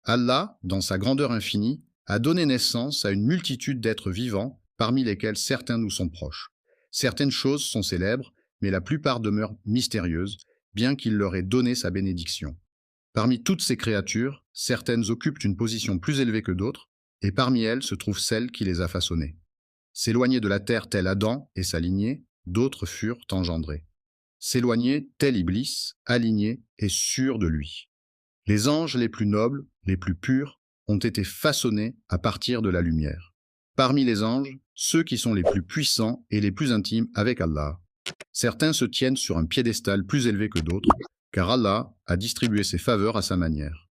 Allah, dans sa grandeur infinie, a donné naissance à une multitude d'êtres vivants, parmi lesquels certains nous sont proches. Certaines choses sont célèbres, mais la plupart demeurent mystérieuses, bien qu'il leur ait donné sa bénédiction. Parmi toutes ces créatures, certaines occupent une position plus élevée que d'autres, et parmi elles se trouve celle qui les a façonnées. S'éloigner de la terre tel Adam et sa lignée, d'autres furent engendrés. S'éloigner tel Iblis, aligné et sûr de lui. Les anges les plus nobles, les plus purs, ont été façonnés à partir de la lumière. Parmi les anges, ceux qui sont les plus puissants et les plus intimes avec Allah. Certains se tiennent sur un piédestal plus élevé que d'autres, car Allah a distribué ses faveurs à sa manière.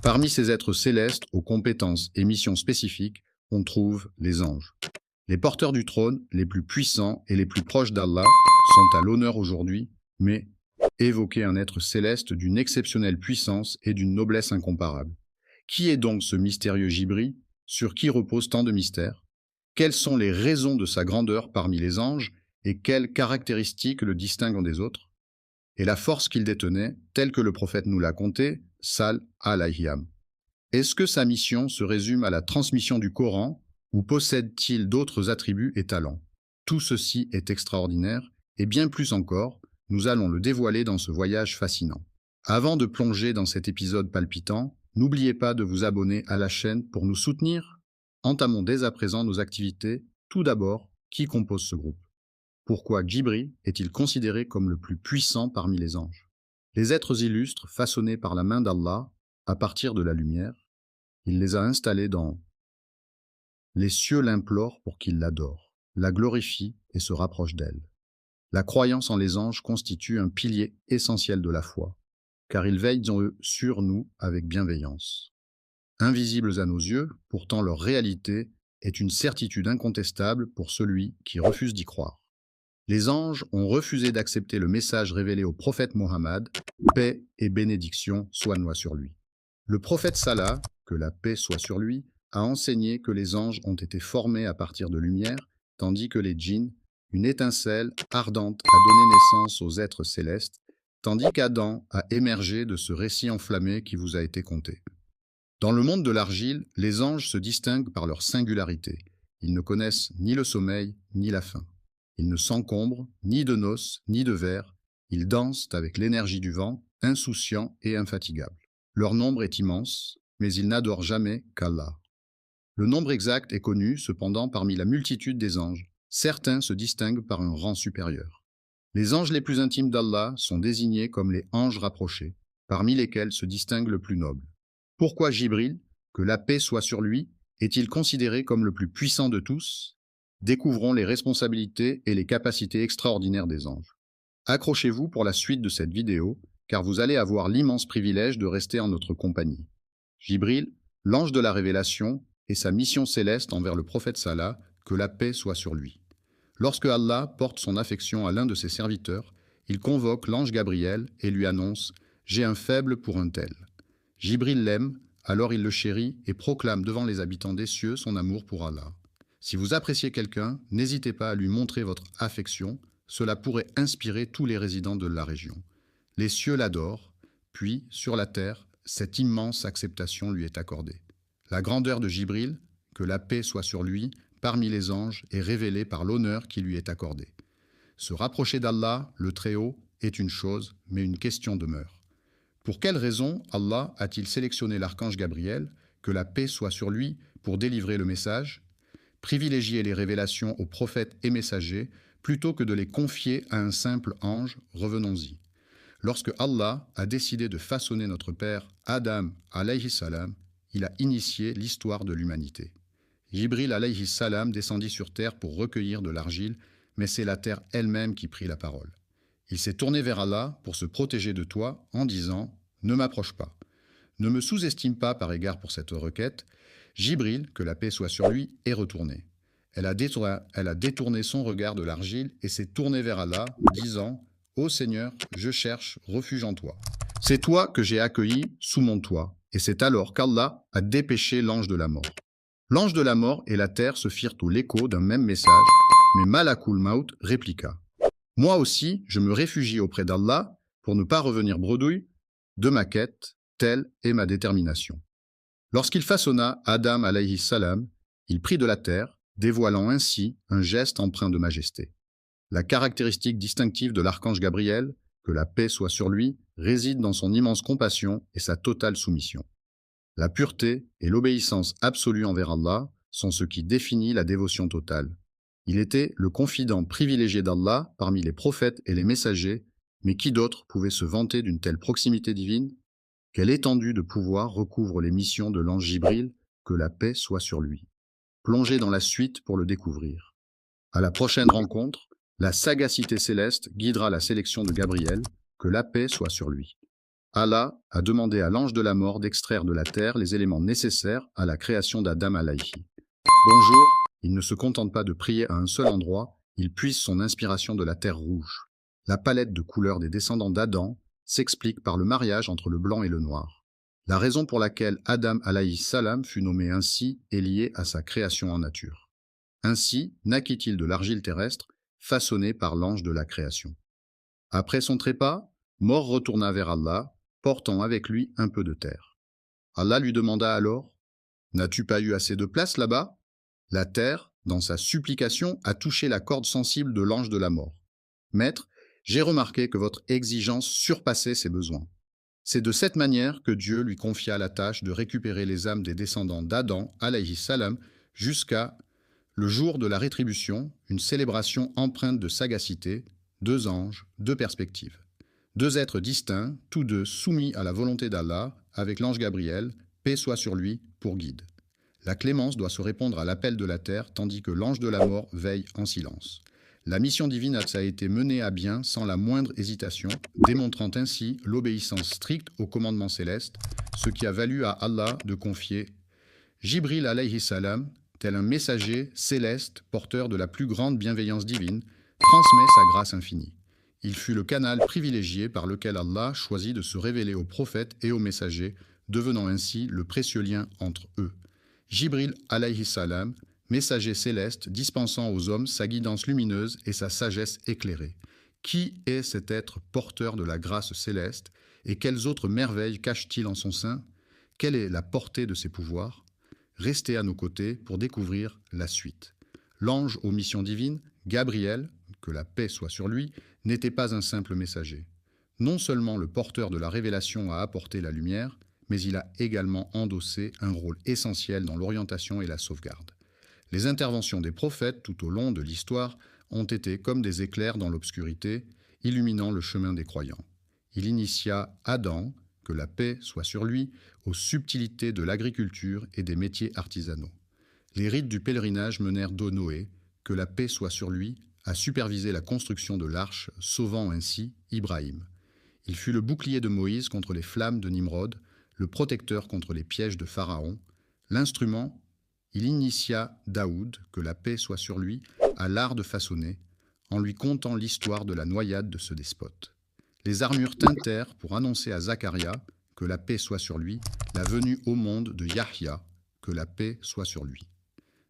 Parmi ces êtres célestes aux compétences et missions spécifiques, on trouve les anges. Les porteurs du trône, les plus puissants et les plus proches d'Allah, sont à l'honneur aujourd'hui, mais évoquer un être céleste d'une exceptionnelle puissance et d'une noblesse incomparable. Qui est donc ce mystérieux Jibri, sur qui repose tant de mystères? Quelles sont les raisons de sa grandeur parmi les anges et quelles caractéristiques le distinguent des autres? Et la force qu'il détenait, telle que le prophète nous l'a contée, Sal alayhim. Est-ce que sa mission se résume à la transmission du Coran ou possède-t-il d'autres attributs et talents? Tout ceci est extraordinaire et bien plus encore, nous allons le dévoiler dans ce voyage fascinant. Avant de plonger dans cet épisode palpitant, n'oubliez pas de vous abonner à la chaîne pour nous soutenir. Entamons dès à présent nos activités. Tout d'abord, qui compose ce groupe? Pourquoi Djibril est-il considéré comme le plus puissant parmi les anges? Les êtres illustres façonnés par la main d'Allah, à partir de la lumière, il les a installés dans les cieux l'implorent pour qu'il l'adore, la glorifie et se rapproche d'elle. La croyance en les anges constitue un pilier essentiel de la foi, car ils veillent sur nous avec bienveillance. Invisibles à nos yeux, pourtant leur réalité est une certitude incontestable pour celui qui refuse d'y croire. Les anges ont refusé d'accepter le message révélé au prophète Mohammed, paix et bénédiction soient sur lui. Le prophète Salah, que la paix soit sur lui, a enseigné que les anges ont été formés à partir de lumière, tandis que les djinns, une étincelle ardente, a donné naissance aux êtres célestes, tandis qu'Adam a émergé de ce récit enflammé qui vous a été conté. Dans le monde de l'argile, les anges se distinguent par leur singularité. Ils ne connaissent ni le sommeil, ni la faim. Ils ne s'encombrent ni de noces, ni de vers. Ils dansent avec l'énergie du vent, insouciants et infatigables. Leur nombre est immense, mais ils n'adorent jamais qu'Allah. Le nombre exact est connu, cependant, parmi la multitude des anges. Certains se distinguent par un rang supérieur. Les anges les plus intimes d'Allah sont désignés comme les anges rapprochés, parmi lesquels se distingue le plus noble. Pourquoi Jibril, que la paix soit sur lui, est-il considéré comme le plus puissant de tous? Découvrons les responsabilités et les capacités extraordinaires des anges. Accrochez-vous pour la suite de cette vidéo, car vous allez avoir l'immense privilège de rester en notre compagnie. Jibril, l'ange de la révélation, et sa mission céleste envers le prophète Salah, que la paix soit sur lui. Lorsque Allah porte son affection à l'un de ses serviteurs, il convoque l'ange Gabriel et lui annonce « J'ai un faible pour un tel ». Jibril l'aime, alors il le chérit et proclame devant les habitants des cieux son amour pour Allah. Si vous appréciez quelqu'un, n'hésitez pas à lui montrer votre affection, cela pourrait inspirer tous les résidents de la région. Les cieux l'adorent, puis, sur la terre, cette immense acceptation lui est accordée. La grandeur de Jibril, que la paix soit sur lui, parmi les anges, est révélée par l'honneur qui lui est accordé. Se rapprocher d'Allah, le Très-Haut, est une chose, mais une question demeure. Pour quelle raison Allah a-t-il sélectionné l'archange Gabriel, que la paix soit sur lui, pour délivrer le message? Privilégier les révélations aux prophètes et messagers, plutôt que de les confier à un simple ange, revenons-y. Lorsque Allah a décidé de façonner notre père Adam alayhi salam, il a initié l'histoire de l'humanité. Jibril alayhi salam descendit sur terre pour recueillir de l'argile, mais c'est la terre elle-même qui prit la parole. Il s'est tourné vers Allah pour se protéger de toi en disant « Ne m'approche pas ». Ne me sous-estime pas par égard pour cette requête. Jibril, que la paix soit sur lui, est retourné. Elle a détourné son regard de l'argile et s'est tournée vers Allah, disant « Ô Seigneur, je cherche refuge en toi. C'est toi que j'ai accueilli sous mon toit. » Et c'est alors qu'Allah a dépêché l'ange de la mort. L'ange de la mort et la terre se firent au l'écho d'un même message, mais Malakul Maut répliqua « Moi aussi, je me réfugie auprès d'Allah pour ne pas revenir bredouille de ma quête, telle est ma détermination. » Lorsqu'il façonna Adam alayhi salam, il prit de la terre, dévoilant ainsi un geste empreint de majesté. La caractéristique distinctive de l'archange Gabriel, que la paix soit sur lui, réside dans son immense compassion et sa totale soumission. La pureté et l'obéissance absolue envers Allah sont ce qui définit la dévotion totale. Il était le confident privilégié d'Allah parmi les prophètes et les messagers, mais qui d'autre pouvait se vanter d'une telle proximité divine? Quelle étendue de pouvoir recouvre les missions de l'ange Jibril, que la paix soit sur lui. Plongez dans la suite pour le découvrir. À la prochaine rencontre, la sagacité céleste guidera la sélection de Gabriel, que la paix soit sur lui. Allah a demandé à l'ange de la mort d'extraire de la terre les éléments nécessaires à la création d'Adam alayhi. Bonjour, il ne se contente pas de prier à un seul endroit, il puise son inspiration de la terre rouge. La palette de couleurs des descendants d'Adam s'explique par le mariage entre le blanc et le noir. La raison pour laquelle Adam alayhi salam fut nommé ainsi est liée à sa création en nature. Ainsi naquit-il de l'argile terrestre, façonnée par l'ange de la création. Après son trépas, Mort retourna vers Allah, portant avec lui un peu de terre. Allah lui demanda alors : « N'as-tu pas eu assez de place là-bas » La terre, dans sa supplication, a touché la corde sensible de l'ange de la mort. « Maître, j'ai remarqué que votre exigence surpassait ses besoins. » C'est de cette manière que Dieu lui confia la tâche de récupérer les âmes des descendants d'Adam, alayhi salam, jusqu'à le jour de la rétribution, une célébration empreinte de sagacité, 2 anges, 2 perspectives. 2 êtres distincts, tous deux soumis à la volonté d'Allah, avec l'ange Gabriel, paix soit sur lui, pour guide. La clémence doit se répondre à l'appel de la terre, tandis que l'ange de la mort veille en silence. La mission divine a été menée à bien sans la moindre hésitation, démontrant ainsi l'obéissance stricte au commandement céleste, ce qui a valu à Allah de confier Jibril alayhi salam, tel un messager céleste porteur de la plus grande bienveillance divine, transmet sa grâce infinie. Il fut le canal privilégié par lequel Allah choisit de se révéler aux prophètes et aux messagers, devenant ainsi le précieux lien entre eux. Jibril alayhi salam, messager céleste dispensant aux hommes sa guidance lumineuse et sa sagesse éclairée. Qui est cet être porteur de la grâce céleste et quelles autres merveilles cache-t-il en son sein? Quelle est la portée de ses pouvoirs? Restez à nos côtés pour découvrir la suite. L'ange aux missions divines, Gabriel, que la paix soit sur lui, n'était pas un simple messager. Non seulement le porteur de la révélation a apporté la lumière, mais il a également endossé un rôle essentiel dans l'orientation et la sauvegarde. Les interventions des prophètes tout au long de l'histoire ont été comme des éclairs dans l'obscurité, illuminant le chemin des croyants. Il initia Adam, que la paix soit sur lui, aux subtilités de l'agriculture et des métiers artisanaux. Les rites du pèlerinage menèrent Noé, que la paix soit sur lui, à superviser la construction de l'arche, sauvant ainsi Ibrahim. Il fut le bouclier de Moïse contre les flammes de Nimrod, le protecteur contre les pièges de Pharaon. L'instrument, il initia Daoud, que la paix soit sur lui, à l'art de façonner, en lui contant l'histoire de la noyade de ce despote. Les armures tintèrent pour annoncer à Zacharia, que la paix soit sur lui, la venue au monde de Yahya, que la paix soit sur lui.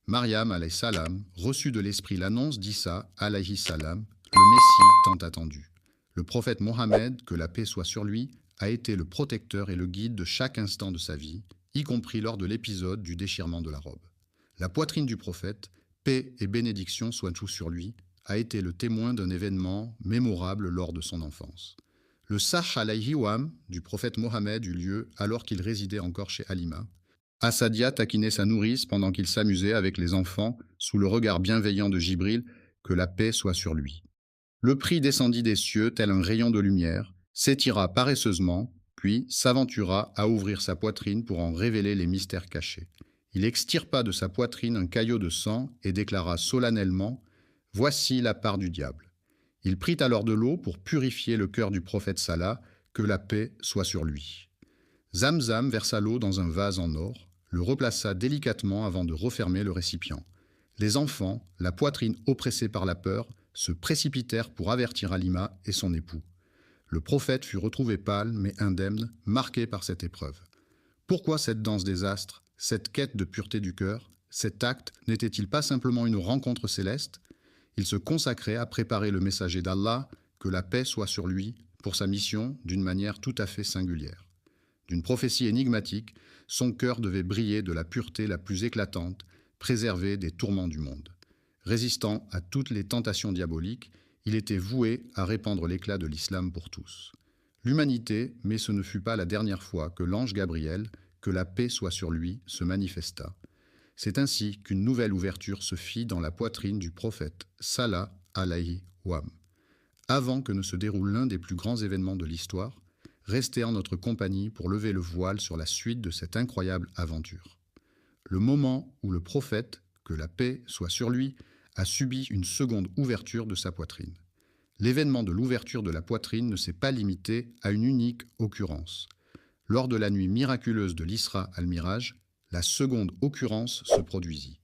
Mariam alayhi salam reçut de l'esprit l'annonce d'Issa alayhi salam, le Messie tant attendu. Le prophète Mohammed, que la paix soit sur lui, a été le protecteur et le guide de chaque instant de sa vie, y compris lors de l'épisode du déchirement de la robe. La poitrine du prophète, paix et bénédiction soient tout sur lui, a été le témoin d'un événement mémorable lors de son enfance. Le Sah alayhi wam du prophète Mohammed eut lieu alors qu'il résidait encore chez Halima. Assadia taquinait sa nourrice pendant qu'il s'amusait avec les enfants sous le regard bienveillant de Jibril, que la paix soit sur lui. Le prix descendit des cieux tel un rayon de lumière, s'étira paresseusement, puis s'aventura à ouvrir sa poitrine pour en révéler les mystères cachés. Il extirpa de sa poitrine un caillot de sang et déclara solennellement « Voici la part du diable ». Il prit alors de l'eau pour purifier le cœur du prophète Salah, que la paix soit sur lui. Zamzam versa l'eau dans un vase en or, le replaça délicatement avant de refermer le récipient. Les enfants, la poitrine oppressée par la peur, se précipitèrent pour avertir Halima et son époux. Le prophète fut retrouvé pâle mais indemne, marqué par cette épreuve. Pourquoi cette danse des astres, cette quête de pureté du cœur, cet acte n'était-il pas simplement une rencontre céleste? Il se consacrait à préparer le messager d'Allah, que la paix soit sur lui, pour sa mission d'une manière tout à fait singulière. d'une prophétie énigmatique, son cœur devait briller de la pureté la plus éclatante, préservé des tourments du monde. Résistant à toutes les tentations diaboliques, il était voué à répandre l'éclat de l'islam pour tous. L'humanité, mais ce ne fut pas la dernière fois que l'ange Gabriel, que la paix soit sur lui, se manifesta. C'est ainsi qu'une nouvelle ouverture se fit dans la poitrine du prophète, Salah alayhi wam. Avant que ne se déroule l'un des plus grands événements de l'histoire, restez en notre compagnie pour lever le voile sur la suite de cette incroyable aventure. Le moment où le prophète, que la paix soit sur lui, a subi une seconde ouverture de sa poitrine. L'événement de l'ouverture de la poitrine ne s'est pas limité à une unique occurrence. Lors de la nuit miraculeuse de l'Isra al-Miraj, la seconde occurrence se produisit.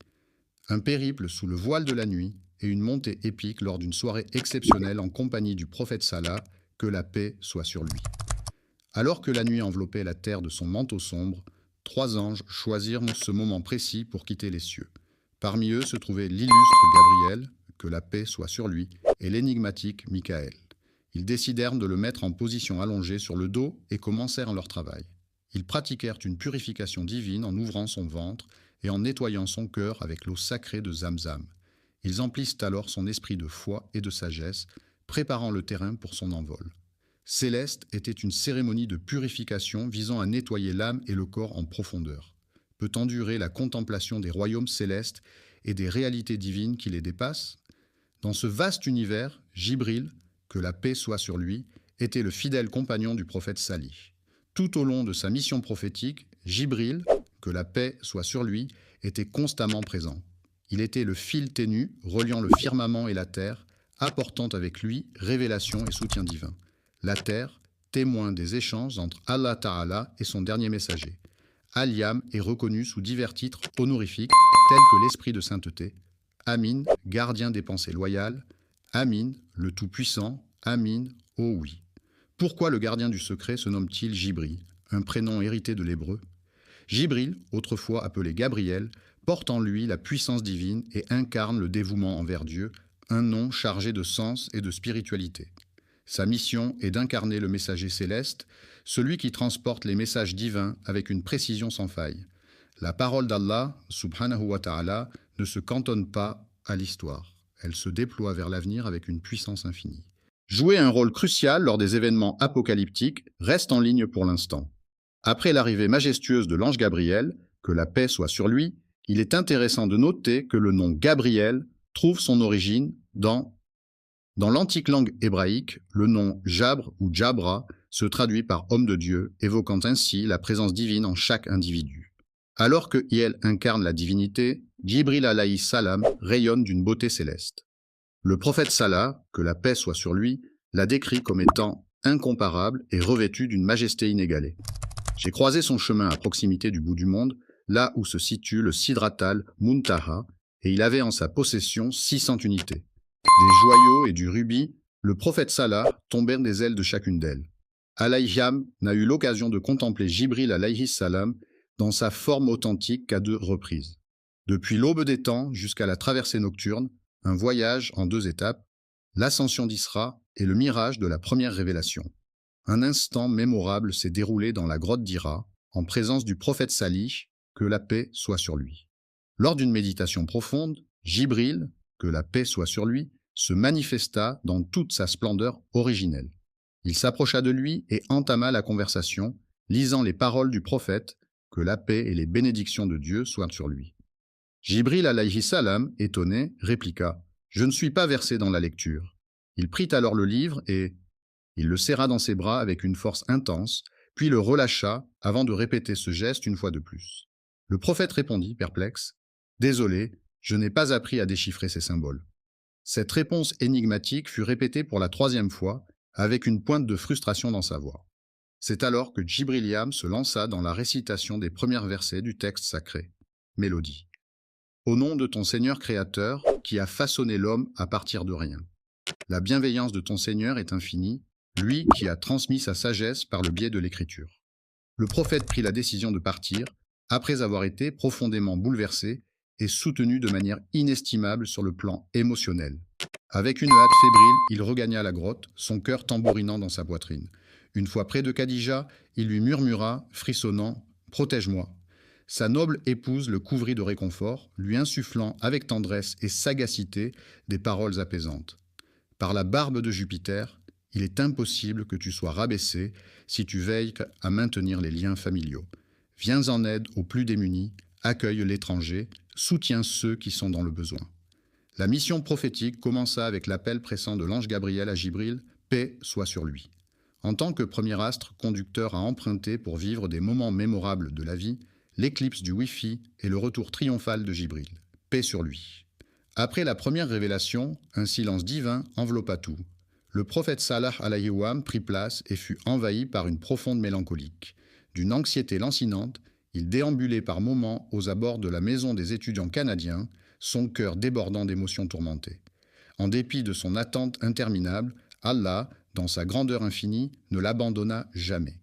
Un périple sous le voile de la nuit et une montée épique lors d'une soirée exceptionnelle en compagnie du prophète Salah, que la paix soit sur lui. Alors que la nuit enveloppait la terre de son manteau sombre, 3 anges choisirent ce moment précis pour quitter les cieux. Parmi eux se trouvait l'illustre Gabriel, que la paix soit sur lui, et l'énigmatique Michael. Ils décidèrent de le mettre en position allongée sur le dos et commencèrent leur travail. Ils pratiquèrent une purification divine en ouvrant son ventre et en nettoyant son cœur avec l'eau sacrée de Zamzam. Ils emplissent alors son esprit de foi et de sagesse, préparant le terrain pour son envol. Céleste était une cérémonie de purification visant à nettoyer l'âme et le corps en profondeur. Peut endurer la contemplation des royaumes célestes et des réalités divines qui les dépassent? Dans ce vaste univers, Jibril, que la paix soit sur lui, était le fidèle compagnon du prophète Salih. Tout au long de sa mission prophétique, Jibril, que la paix soit sur lui, était constamment présent. Il était le fil ténu reliant le firmament et la terre, apportant avec lui révélation et soutien divin. La terre, témoin des échanges entre Allah Ta'ala et son dernier messager. Al-Yam est reconnu sous divers titres honorifiques tels que l'esprit de sainteté, Amin, gardien des pensées loyales, Amin, le Tout-Puissant, Amin, oh oui. Pourquoi le gardien du secret se nomme-t-il Jibril, un prénom hérité de l'hébreu? Jibril, autrefois appelé Gabriel, porte en lui la puissance divine et incarne le dévouement envers Dieu, un nom chargé de sens et de spiritualité. Sa mission est d'incarner le messager céleste, celui qui transporte les messages divins avec une précision sans faille. La parole d'Allah, subhanahu wa ta'ala, ne se cantonne pas à l'histoire. Elle se déploie vers l'avenir avec une puissance infinie. Jouer un rôle crucial lors des événements apocalyptiques reste en ligne pour l'instant. Après l'arrivée majestueuse de l'ange Gabriel, que la paix soit sur lui, il est intéressant de noter que le nom Gabriel trouve son origine dans l'antique langue hébraïque, le nom Jabre ou Jabra se traduit par homme de Dieu, évoquant ainsi la présence divine en chaque individu. Alors que Hiel incarne la divinité, Jibril alayhi salam rayonne d'une beauté céleste. Le prophète Salah, que la paix soit sur lui, l'a décrit comme étant incomparable et revêtu d'une majesté inégalée. J'ai croisé son chemin à proximité du bout du monde, là où se situe le Sidratal Muntaha, et il avait en sa possession 600 unités. Des joyaux et du rubis, le prophète Salah tombèrent des ailes de chacune d'elles. Alayham n'a eu l'occasion de contempler Jibril alayhi salam dans sa forme authentique qu'à 2 reprises. Depuis l'aube des temps jusqu'à la traversée nocturne, un voyage en 2 étapes, l'ascension d'Isra et le mirage de la première révélation. Un instant mémorable s'est déroulé dans la grotte d'Hira, en présence du prophète Salih, que la paix soit sur lui. Lors d'une méditation profonde, Jibril, que la paix soit sur lui, se manifesta dans toute sa splendeur originelle. Il s'approcha de lui et entama la conversation, lisant les paroles du prophète, que la paix et les bénédictions de Dieu soient sur lui. Jibril alayhi salam, étonné, répliqua « Je ne suis pas versé dans la lecture ». Il prit alors le livre et il le serra dans ses bras avec une force intense, puis le relâcha avant de répéter ce geste une fois de plus. Le prophète répondit, perplexe « Désolé, je n'ai pas appris à déchiffrer ces symboles ». Cette réponse énigmatique fut répétée pour la 3e fois, avec une pointe de frustration dans sa voix. C'est alors que Jibriliam se lança dans la récitation des premiers versets du texte sacré. Mélodie. Au nom de ton Seigneur créateur, qui a façonné l'homme à partir de rien. La bienveillance de ton Seigneur est infinie, lui qui a transmis sa sagesse par le biais de l'écriture. Le prophète prit la décision de partir, après avoir été profondément bouleversé et soutenu de manière inestimable sur le plan émotionnel. Avec une hâte fébrile, il regagna la grotte, son cœur tambourinant dans sa poitrine. Une fois près de Khadija, il lui murmura, frissonnant, « Protège-moi ». Sa noble épouse le couvrit de réconfort, lui insufflant avec tendresse et sagacité des paroles apaisantes. « Par la barbe de Jupiter, il est impossible que tu sois rabaissé si tu veilles à maintenir les liens familiaux. Viens en aide aux plus démunis, accueille l'étranger, soutiens ceux qui sont dans le besoin. » La mission prophétique commença avec l'appel pressant de l'ange Gabriel à Jibril, « Paix soit sur lui ». En tant que premier astre conducteur à emprunter pour vivre des moments mémorables de la vie, l'éclipse du Wi-Fi et le retour triomphal de Jibril. Paix sur lui. Après la première révélation, un silence divin enveloppa tout. Le prophète Salah alayhi wa sallam prit place et fut envahi par une profonde mélancolie. D'une anxiété lancinante, il déambulait par moments aux abords de la maison des étudiants canadiens, son cœur débordant d'émotions tourmentées. En dépit de son attente interminable, Allah, dans sa grandeur infinie, ne l'abandonna jamais.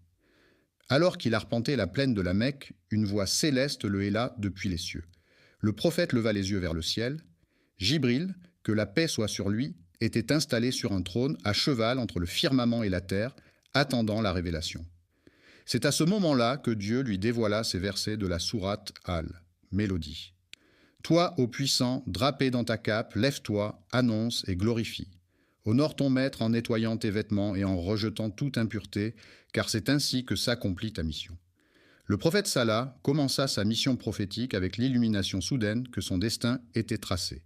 Alors qu'il arpentait la plaine de la Mecque, une voix céleste le héla depuis les cieux. Le prophète leva les yeux vers le ciel. Jibril, que la paix soit sur lui, était installé sur un trône à cheval entre le firmament et la terre, attendant la révélation. C'est à ce moment-là que Dieu lui dévoila ces versets de la sourate Al, Mélodie. « Toi, ô puissant, drapé dans ta cape, lève-toi, annonce et glorifie. Honore ton maître en nettoyant tes vêtements et en rejetant toute impureté, car c'est ainsi que s'accomplit ta mission. » Le prophète Salah commença sa mission prophétique avec l'illumination soudaine que son destin était tracé.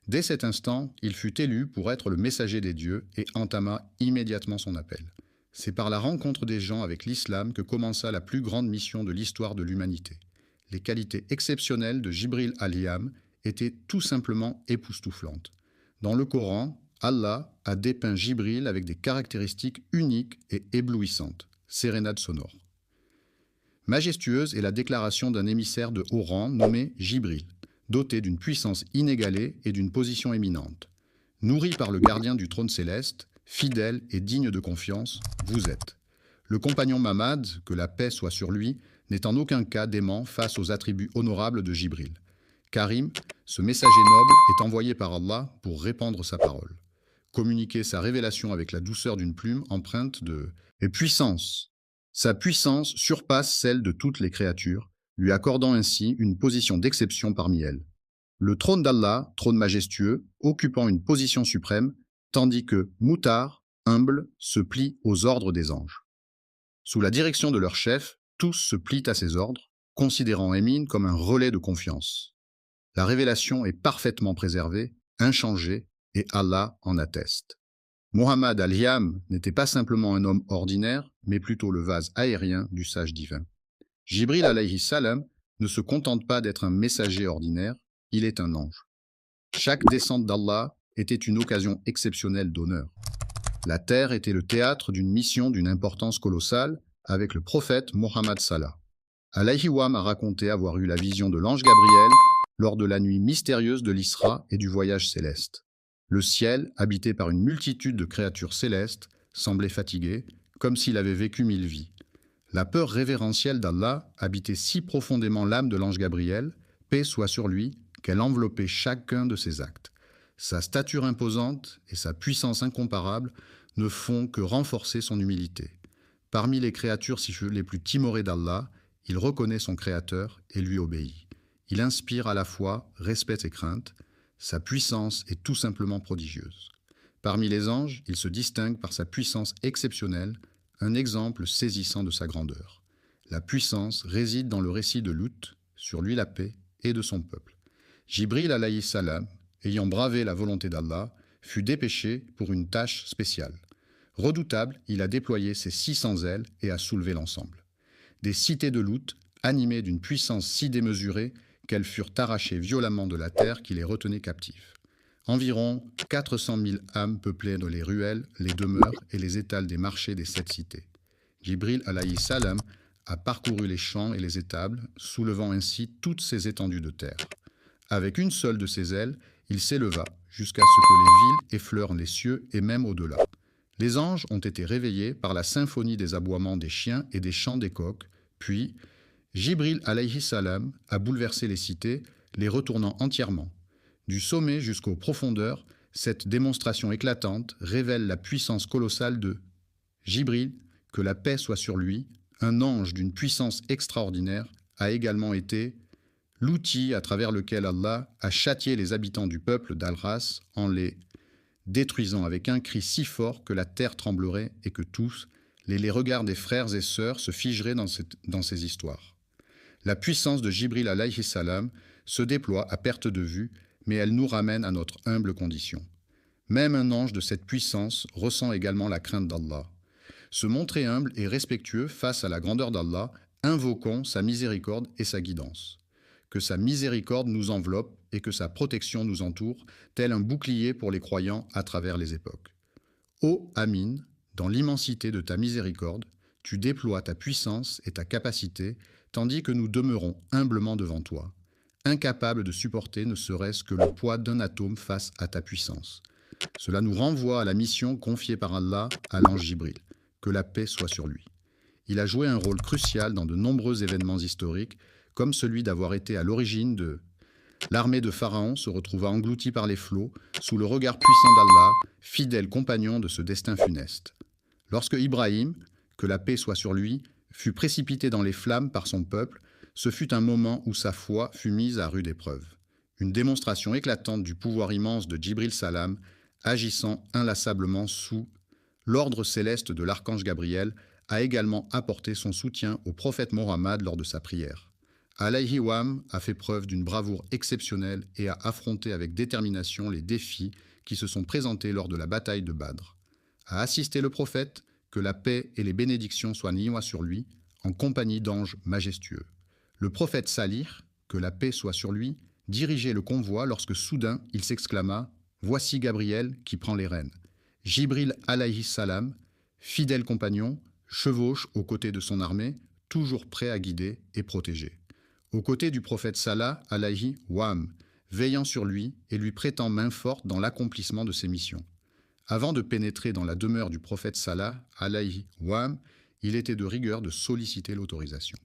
Dès cet instant, il fut élu pour être le messager des dieux et entama immédiatement son appel. C'est par la rencontre des gens avec l'islam que commença la plus grande mission de l'histoire de l'humanité. Les qualités exceptionnelles de Jibril alayhi étaient tout simplement époustouflantes. Dans le Coran, Allah a dépeint Jibril avec des caractéristiques uniques et éblouissantes. Sérénade sonore. Majestueuse est la déclaration d'un émissaire de haut rang nommé Jibril, doté d'une puissance inégalée et d'une position éminente. Nourri par le gardien du trône céleste, fidèle et digne de confiance, vous êtes. Le compagnon Mamad, que la paix soit sur lui, n'est en aucun cas dément face aux attributs honorables de Jibril. Karim, ce messager noble, est envoyé par Allah pour répandre sa parole. Communiquer sa révélation avec la douceur d'une plume empreinte de puissance. Sa puissance surpasse celle de toutes les créatures, lui accordant ainsi une position d'exception parmi elles. Le trône d'Allah, trône majestueux, occupant une position suprême, tandis que Moutar, humble, se plie aux ordres des anges. Sous la direction de leur chef, tous se plient à ses ordres, considérant Emin comme un relais de confiance. La révélation est parfaitement préservée, inchangée, et Allah en atteste. Mohammed al-Hiyam n'était pas simplement un homme ordinaire, mais plutôt le vase aérien du sage divin. Jibril alayhi salam ne se contente pas d'être un messager ordinaire, il est un ange. Chaque descente d'Allah était une occasion exceptionnelle d'honneur. La terre était le théâtre d'une mission d'une importance colossale avec le prophète Mohammed Salah. Alayhi wa a raconté avoir eu la vision de l'ange Gabriel lors de la nuit mystérieuse de l'Isra et du voyage céleste. Le ciel, habité par une multitude de créatures célestes, semblait fatigué, comme s'il avait vécu 1000 vies. La peur révérentielle d'Allah habitait si profondément l'âme de l'ange Gabriel, paix soit sur lui, qu'elle enveloppait chacun de ses actes. Sa stature imposante et sa puissance incomparable ne font que renforcer son humilité. Parmi les créatures les plus timorées d'Allah, il reconnaît son Créateur et lui obéit. Il inspire à la fois respect et crainte. Sa puissance est tout simplement prodigieuse. Parmi les anges, il se distingue par sa puissance exceptionnelle, un exemple saisissant de sa grandeur. La puissance réside dans le récit de Lut, sur lui la paix, et de son peuple. Jibril alayhi salam, ayant bravé la volonté d'Allah, fut dépêché pour une tâche spéciale. Redoutable, il a déployé ses 600 ailes et a soulevé l'ensemble. Des cités de Lut, animées d'une puissance si démesurée qu'elles furent arrachées violemment de la terre qui les retenait captifs. Environ 400 000 âmes peuplaient les ruelles, les demeures et les étals des marchés des 7 cités. Jibril alayhi salam a parcouru les champs et les étables, soulevant ainsi toutes ces étendues de terre. Avec une seule de ses ailes, il s'éleva jusqu'à ce que les villes effleurent les cieux et même au-delà. Les anges ont été réveillés par la symphonie des aboiements des chiens et des chants des coqs, puis Jibril alayhi salam a bouleversé les cités, les retournant entièrement. Du sommet jusqu'aux profondeurs, cette démonstration éclatante révèle la puissance colossale de Jibril, que la paix soit sur lui, un ange d'une puissance extraordinaire, a également été l'outil à travers lequel Allah a châtié les habitants du peuple d'Al-Ras en les détruisant avec un cri si fort que la terre tremblerait et que tous, les regards des frères et sœurs se figeraient dans ces histoires. La puissance de Jibril alayhi salam se déploie à perte de vue, mais elle nous ramène à notre humble condition. Même un ange de cette puissance ressent également la crainte d'Allah. Se montrer humble et respectueux face à la grandeur d'Allah, invoquons sa miséricorde et sa guidance. Que sa miséricorde nous enveloppe et que sa protection nous entoure, tel un bouclier pour les croyants à travers les époques. Ô Amin, dans l'immensité de ta miséricorde, tu déploies ta puissance et ta capacité, tandis que nous demeurons humblement devant toi, incapables de supporter ne serait-ce que le poids d'un atome face à ta puissance. Cela nous renvoie à la mission confiée par Allah à l'ange Jibril, que la paix soit sur lui. Il a joué un rôle crucial dans de nombreux événements historiques, comme celui d'avoir été à l'origine de l'armée de Pharaon se retrouva engloutie par les flots, sous le regard puissant d'Allah, fidèle compagnon de ce destin funeste. Lorsque Ibrahim, que la paix soit sur lui, fut précipité dans les flammes par son peuple, ce fut un moment où sa foi fut mise à rude épreuve. Une démonstration éclatante du pouvoir immense de Jibril Salam, agissant inlassablement sous l'ordre céleste de l'archange Gabriel, a également apporté son soutien au prophète Mohammed lors de sa prière. Alayhi Wam a fait preuve d'une bravoure exceptionnelle et a affronté avec détermination les défis qui se sont présentés lors de la bataille de Badr. A assisté le prophète, que la paix et les bénédictions soient niées sur lui, en compagnie d'anges majestueux. Le prophète Salih, que la paix soit sur lui, dirigeait le convoi lorsque soudain il s'exclama « Voici Gabriel qui prend les rênes ». Jibril alayhi salam, fidèle compagnon, chevauche aux côtés de son armée, toujours prêt à guider et protéger. Aux côtés du prophète Salah alayhi wam, veillant sur lui et lui prêtant main forte dans l'accomplissement de ses missions. Avant de pénétrer dans la demeure du prophète Salah alayhi wam, il était de rigueur de solliciter l'autorisation.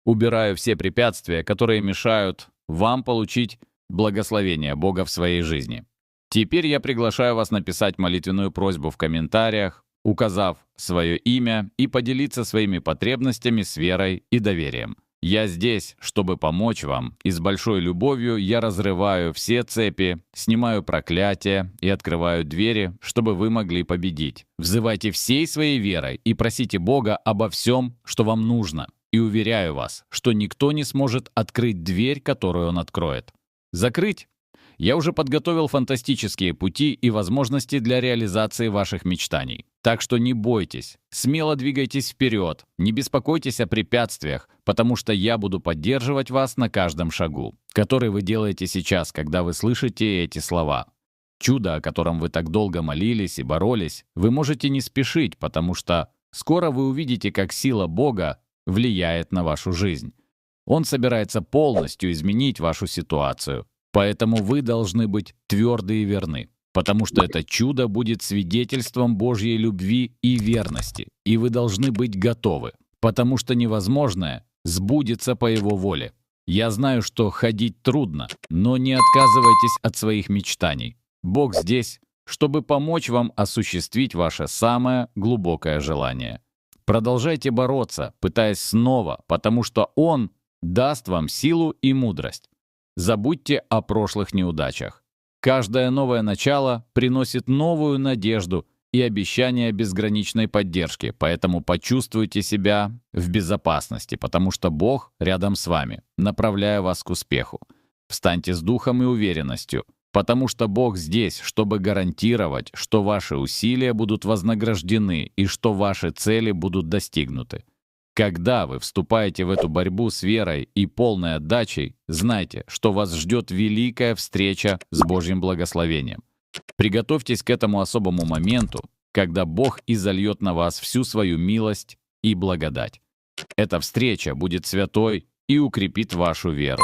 Убираю все препятствия, которые мешают вам получить благословение Бога в своей жизни. Теперь я приглашаю вас написать молитвенную просьбу в комментариях, указав свое имя и поделиться своими потребностями с верой и доверием. Я здесь, чтобы помочь вам, и с большой любовью я разрываю все цепи, снимаю проклятия и открываю двери, чтобы вы могли победить. Взывайте всей своей верой и просите Бога обо всем, что вам нужно. И уверяю вас, что никто не сможет открыть дверь, которую он откроет. Закрыть? Я уже подготовил фантастические пути и возможности для реализации ваших мечтаний. Так что не бойтесь, смело двигайтесь вперед, не беспокойтесь о препятствиях, потому что я буду поддерживать вас на каждом шагу, который вы делаете сейчас, когда вы слышите эти слова. Чудо, о котором вы так долго молились и боролись, вы можете не спешить, потому что скоро вы увидите, как сила Бога влияет на вашу жизнь. Он собирается полностью изменить вашу ситуацию. Поэтому вы должны быть тверды и верны, потому что это чудо будет свидетельством Божьей любви и верности, и вы должны быть готовы, потому что невозможное сбудется по Его воле. Я знаю, что ходить трудно, но не отказывайтесь от своих мечтаний. Бог здесь, чтобы помочь вам осуществить ваше самое глубокое желание. Продолжайте бороться, пытаясь снова, потому что Он даст вам силу и мудрость. Забудьте о прошлых неудачах. Каждое новое начало приносит новую надежду и обещание безграничной поддержки, поэтому почувствуйте себя в безопасности, потому что Бог рядом с вами, направляя вас к успеху. Встаньте с духом и уверенностью, потому что Бог здесь, чтобы гарантировать, что ваши усилия будут вознаграждены и что ваши цели будут достигнуты. Когда вы вступаете в эту борьбу с верой и полной отдачей, знайте, что вас ждет великая встреча с Божьим благословением. Приготовьтесь к этому особому моменту, когда Бог изольет на вас всю свою милость и благодать. Эта встреча будет святой и укрепит вашу веру.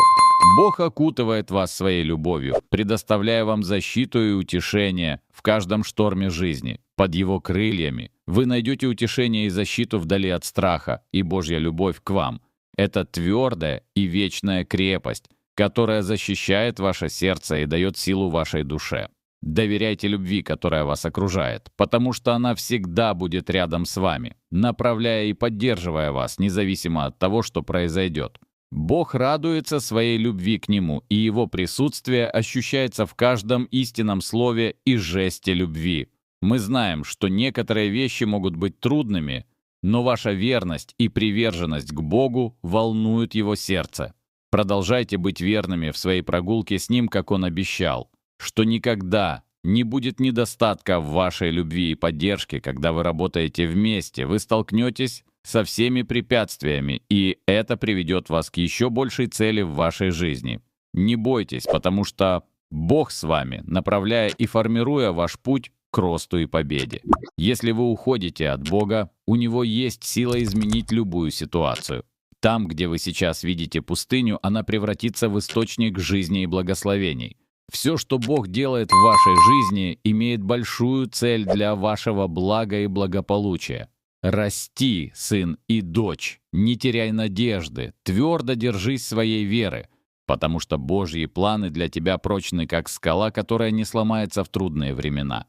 Бог окутывает вас своей любовью, предоставляя вам защиту и утешение в каждом шторме жизни. Под Его крыльями вы найдете утешение и защиту вдали от страха, и Божья любовь к вам — это твердая и вечная крепость, которая защищает ваше сердце и дает силу вашей душе. Доверяйте любви, которая вас окружает, потому что она всегда будет рядом с вами, направляя и поддерживая вас, независимо от того, что произойдет. Бог радуется своей любви к Нему, и Его присутствие ощущается в каждом истинном слове и жесте любви. Мы знаем, что некоторые вещи могут быть трудными, но ваша верность и приверженность к Богу волнуют Его сердце. Продолжайте быть верными в своей прогулке с Ним, как Он обещал, что никогда не будет недостатка в вашей любви и поддержке, когда вы работаете вместе. Вы столкнетесь со всеми препятствиями, и это приведет вас к еще большей цели в вашей жизни. Не бойтесь, потому что Бог с вами, направляя и формируя ваш путь к росту и победе. Если вы уходите от Бога, у Него есть сила изменить любую ситуацию. Там, где вы сейчас видите пустыню, она превратится в источник жизни и благословений. Все, что Бог делает в вашей жизни, имеет большую цель для вашего блага и благополучия. Расти, сын и дочь, не теряй надежды, твердо держись своей веры, потому что Божьи планы для тебя прочны, как скала, которая не сломается в трудные времена.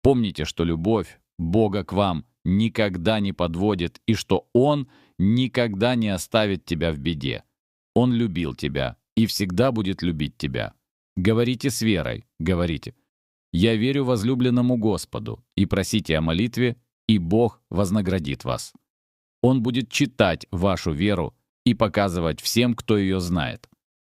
Помните, что любовь Бога к вам никогда не подводит, и что Он никогда не оставит тебя в беде. Он любил тебя и всегда будет любить тебя. Говорите с верой, говорите: «Я верю возлюбленному Господу», и просите о молитве, и Бог вознаградит вас. Он будет читать вашу веру и показывать всем, кто ее знает.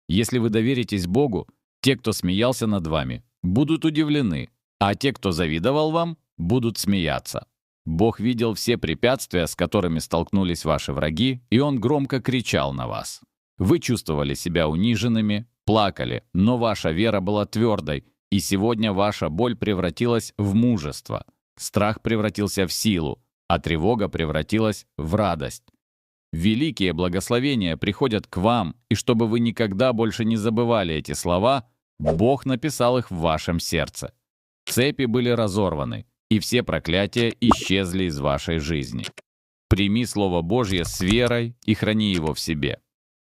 Если вы доверитесь Богу, те, кто смеялся над вами, будут удивлены, а те, кто завидовал вам, будут смеяться. Бог видел все препятствия, с которыми столкнулись ваши враги, и Он громко кричал на вас. Вы чувствовали себя униженными, плакали, но ваша вера была твердой, и сегодня ваша боль превратилась в мужество. Страх превратился в силу, а тревога превратилась в радость. Великие благословения приходят к вам, и чтобы вы никогда больше не забывали эти слова, Бог написал их в вашем сердце. Цепи были разорваны, и все проклятия исчезли из вашей жизни. Прими Слово Божье с верой и храни его в себе.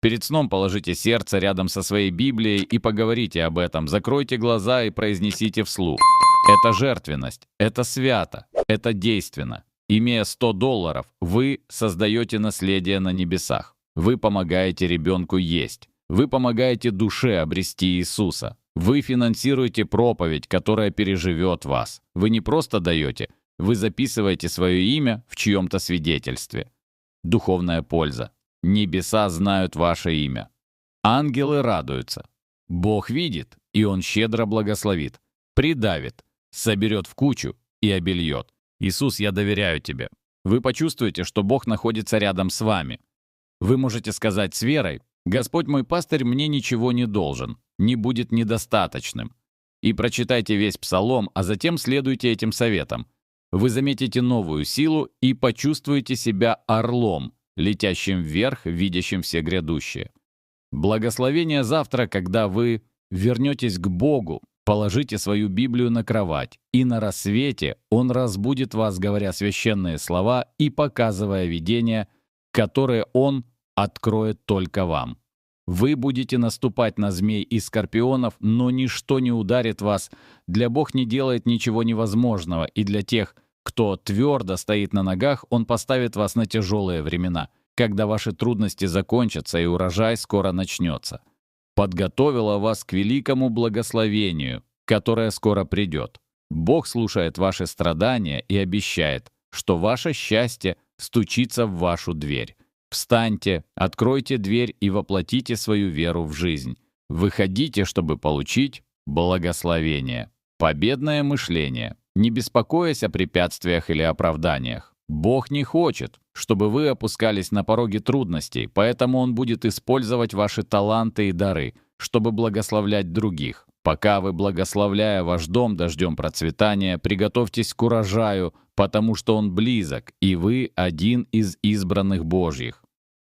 Перед сном положите сердце рядом со своей Библией и поговорите об этом, закройте глаза и произнесите вслух. Это жертвенность, это свято, это действенно. Имея $100, вы создаете наследие на небесах. Вы помогаете ребенку есть. Вы помогаете душе обрести Иисуса. Вы финансируете проповедь, которая переживет вас. Вы не просто даете, вы записываете свое имя в чьем-то свидетельстве. Духовная польза. Небеса знают ваше имя. Ангелы радуются. Бог видит, и Он щедро благословит. Придавит, соберет в кучу и обельет. Иисус, я доверяю Тебе. Вы почувствуете, что Бог находится рядом с вами. Вы можете сказать с верой: «Господь мой пастырь мне ничего не должен, не будет недостаточным». И прочитайте весь Псалом, а затем следуйте этим советам. Вы заметите новую силу и почувствуете себя орлом, летящим вверх, видящим все грядущее. Благословение завтра, когда вы вернетесь к Богу, положите свою Библию на кровать, и на рассвете Он разбудит вас, говоря священные слова и показывая видения, которые Он откроет только вам. Вы будете наступать на змей и скорпионов, но ничто не ударит вас. Для Бога не делает ничего невозможного, и для тех, кто твердо стоит на ногах, Он поставит вас на тяжелые времена, когда ваши трудности закончатся и урожай скоро начнется. Подготовила вас к великому благословению, которое скоро придет. Бог слушает ваши страдания и обещает, что ваше счастье стучится в вашу дверь. Встаньте, откройте дверь и воплотите свою веру в жизнь. Выходите, чтобы получить благословение. Победное мышление, не беспокоясь о препятствиях или оправданиях. Бог не хочет, чтобы вы опускались на пороги трудностей, поэтому Он будет использовать ваши таланты и дары, чтобы благословлять других. Пока вы, благословляя ваш дом дождем процветания, приготовьтесь к урожаю, потому что он близок, и вы один из избранных Божьих.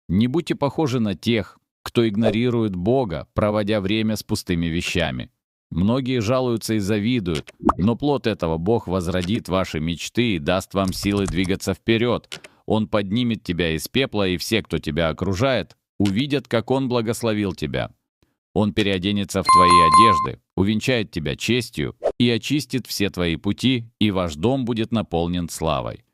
Не будьте похожи на тех, кто игнорирует Бога, проводя время с пустыми вещами. Многие жалуются и завидуют, но плод этого Бог возродит ваши мечты и даст вам силы двигаться вперед. Он поднимет тебя из пепла, и все, кто тебя окружает, увидят, как Он благословил тебя. Он переоденется в твои одежды, увенчает тебя честью и очистит все твои пути, и ваш дом будет наполнен славой.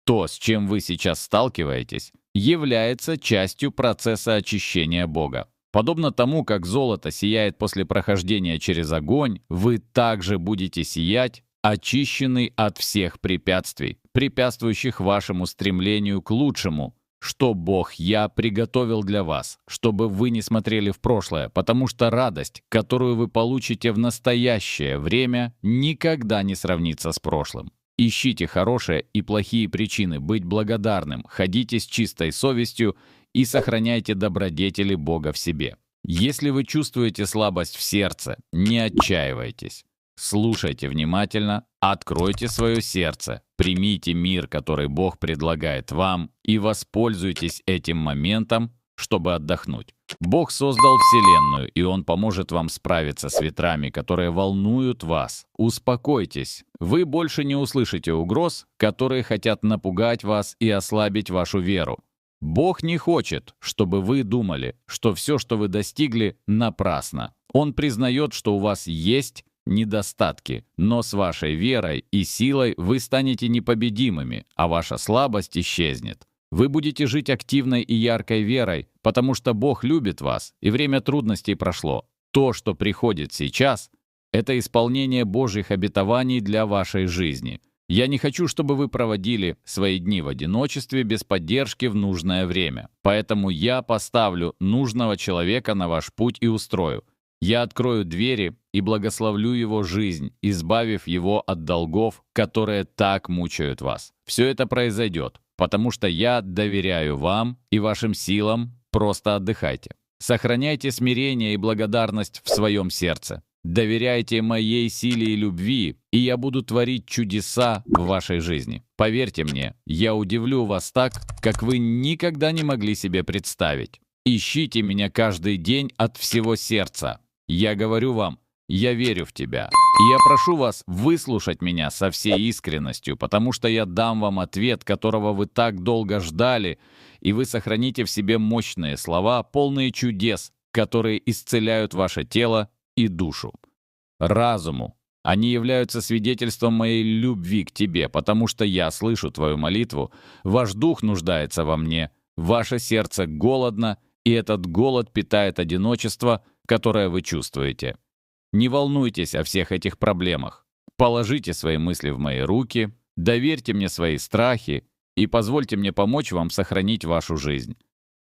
То, с чем вы сейчас сталкиваетесь, является частью процесса очищения Бога. Подобно тому, как золото сияет после прохождения через огонь, вы также будете сиять, очищенный от всех препятствий, препятствующих вашему стремлению к лучшему, что Бог Я приготовил для вас, чтобы вы не смотрели в прошлое, потому что радость, которую вы получите в настоящее время, никогда не сравнится с прошлым. Ищите хорошие и плохие причины быть благодарным, ходите с чистой совестью и сохраняйте добродетели Бога в себе. Если вы чувствуете слабость в сердце, не отчаивайтесь. Слушайте внимательно, откройте свое сердце, примите мир, который Бог предлагает вам, и воспользуйтесь этим моментом, чтобы отдохнуть. Бог создал Вселенную, и Он поможет вам справиться с ветрами, которые волнуют вас. Успокойтесь. Вы больше не услышите угроз, которые хотят напугать вас и ослабить вашу веру. Бог не хочет, чтобы вы думали, что все, что вы достигли, напрасно. Он признает, что у вас есть недостатки, но с вашей верой и силой вы станете непобедимыми, а ваша слабость исчезнет. Вы будете жить активной и яркой верой, потому что Бог любит вас, и время трудностей прошло. То, что приходит сейчас, это исполнение Божьих обетований для вашей жизни. Я не хочу, чтобы вы проводили свои дни в одиночестве без поддержки в нужное время. Поэтому я поставлю нужного человека на ваш путь и устрою. Я открою двери и благословлю его жизнь, избавив его от долгов, которые так мучают вас. Все это произойдет, потому что я доверяю вам и вашим силам, просто отдыхайте. Сохраняйте смирение и благодарность в своем сердце. Доверяйте моей силе и любви, и я буду творить чудеса в вашей жизни. Поверьте мне, я удивлю вас так, как вы никогда не могли себе представить. Ищите меня каждый день от всего сердца. Я говорю вам, я верю в тебя. И я прошу вас выслушать меня со всей искренностью, потому что я дам вам ответ, которого вы так долго ждали, и вы сохраните в себе мощные слова, полные чудес, которые исцеляют ваше тело и душу. Разуму. Они являются свидетельством моей любви к тебе, потому что я слышу твою молитву, ваш дух нуждается во мне, ваше сердце голодно, и этот голод питает одиночество, которое вы чувствуете. Не волнуйтесь о всех этих проблемах. Положите свои мысли в мои руки, доверьте мне свои страхи и позвольте мне помочь вам сохранить вашу жизнь.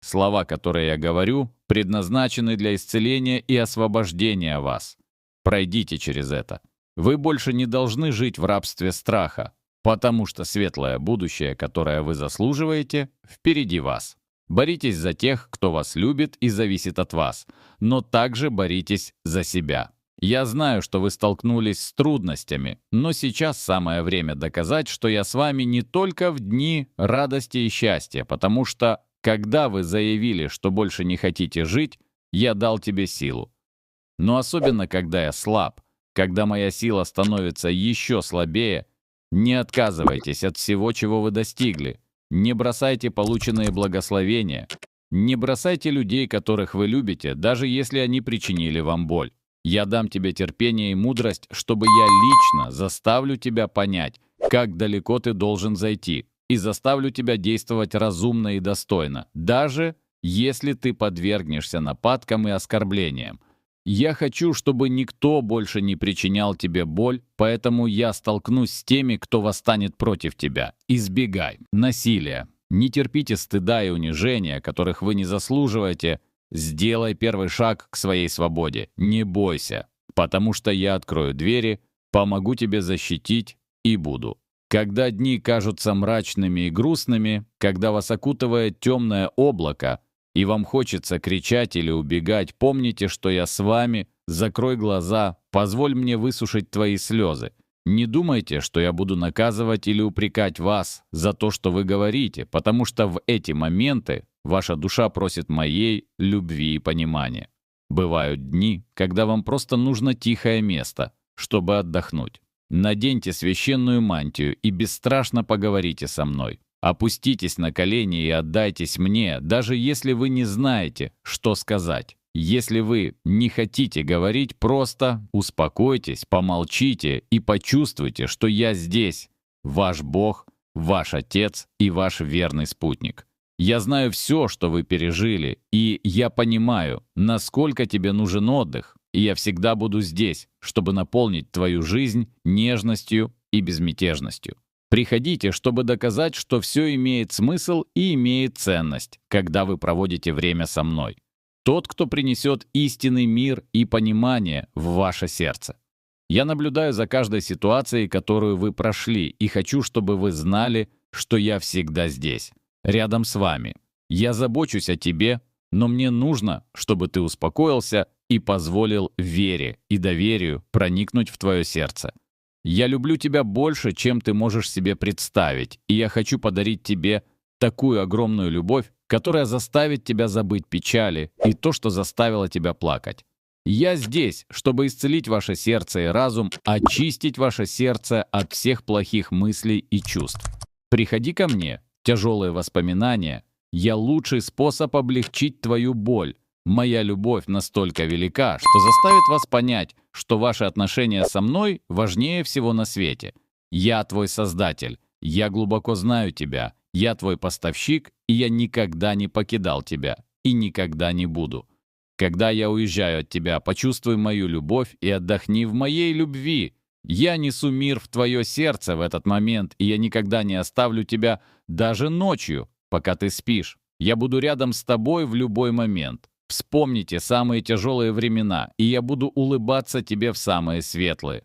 Слова, которые я говорю, предназначены для исцеления и освобождения вас. Пройдите через это. Вы больше не должны жить в рабстве страха, потому что светлое будущее, которое вы заслуживаете, впереди вас. Боритесь за тех, кто вас любит и зависит от вас, но также боритесь за себя. Я знаю, что вы столкнулись с трудностями, но сейчас самое время доказать, что я с вами не только в дни радости и счастья, потому что, когда вы заявили, что больше не хотите жить, я дал тебе силу. Но особенно, когда я слаб, когда моя сила становится еще слабее, не отказывайтесь от всего, чего вы достигли. Не бросайте полученные благословения. Не бросайте людей, которых вы любите, даже если они причинили вам боль. Я дам тебе терпение и мудрость, чтобы я лично заставлю тебя понять, как далеко ты должен зайти, и заставлю тебя действовать разумно и достойно, даже если ты подвергнешься нападкам и оскорблениям. Я хочу, чтобы никто больше не причинял тебе боль, поэтому я столкнусь с теми, кто восстанет против тебя. Избегай насилия. Не терпите стыда и унижения, которых вы не заслуживаете. Сделай первый шаг к своей свободе. Не бойся, потому что я открою двери, помогу тебе защитить и буду. Когда дни кажутся мрачными и грустными, когда вас окутывает темное облако, и вам хочется кричать или убегать, помните, что я с вами, закрой глаза, позволь мне высушить твои слезы. Не думайте, что я буду наказывать или упрекать вас за то, что вы говорите, потому что в эти моменты ваша душа просит моей любви и понимания. Бывают дни, когда вам просто нужно тихое место, чтобы отдохнуть. Наденьте священную мантию и бесстрашно поговорите со мной. Опуститесь на колени и отдайтесь мне, даже если вы не знаете, что сказать. Если вы не хотите говорить, просто успокойтесь, помолчите и почувствуйте, что я здесь, ваш Бог, ваш Отец и ваш верный спутник. Я знаю все, что вы пережили, и я понимаю, насколько тебе нужен отдых, и я всегда буду здесь, чтобы наполнить твою жизнь нежностью и безмятежностью. Приходите, чтобы доказать, что все имеет смысл и имеет ценность, когда вы проводите время со мной. Тот, кто принесет истинный мир и понимание в ваше сердце. Я наблюдаю за каждой ситуацией, которую вы прошли, и хочу, чтобы вы знали, что я всегда здесь, рядом с вами. Я забочусь о тебе, но мне нужно, чтобы ты успокоился и позволил вере и доверию проникнуть в твое сердце. Я люблю тебя больше, чем ты можешь себе представить, и я хочу подарить тебе такую огромную любовь, которая заставит тебя забыть печали и то, что заставило тебя плакать. Я здесь, чтобы исцелить ваше сердце и разум, очистить ваше сердце от всех плохих мыслей и чувств. Приходи ко мне, тяжелые воспоминания. Я лучший способ облегчить твою боль. Моя любовь настолько велика, что заставит вас понять, что ваши отношения со мной важнее всего на свете. Я твой Создатель, я глубоко знаю тебя, я твой поставщик, и я никогда не покидал тебя и никогда не буду. Когда я уезжаю от тебя, почувствуй мою любовь и отдохни в моей любви. Я несу мир в твое сердце в этот момент, и я никогда не оставлю тебя даже ночью, пока ты спишь. Я буду рядом с тобой в любой момент. Вспомните самые тяжелые времена, и я буду улыбаться тебе в самые светлые.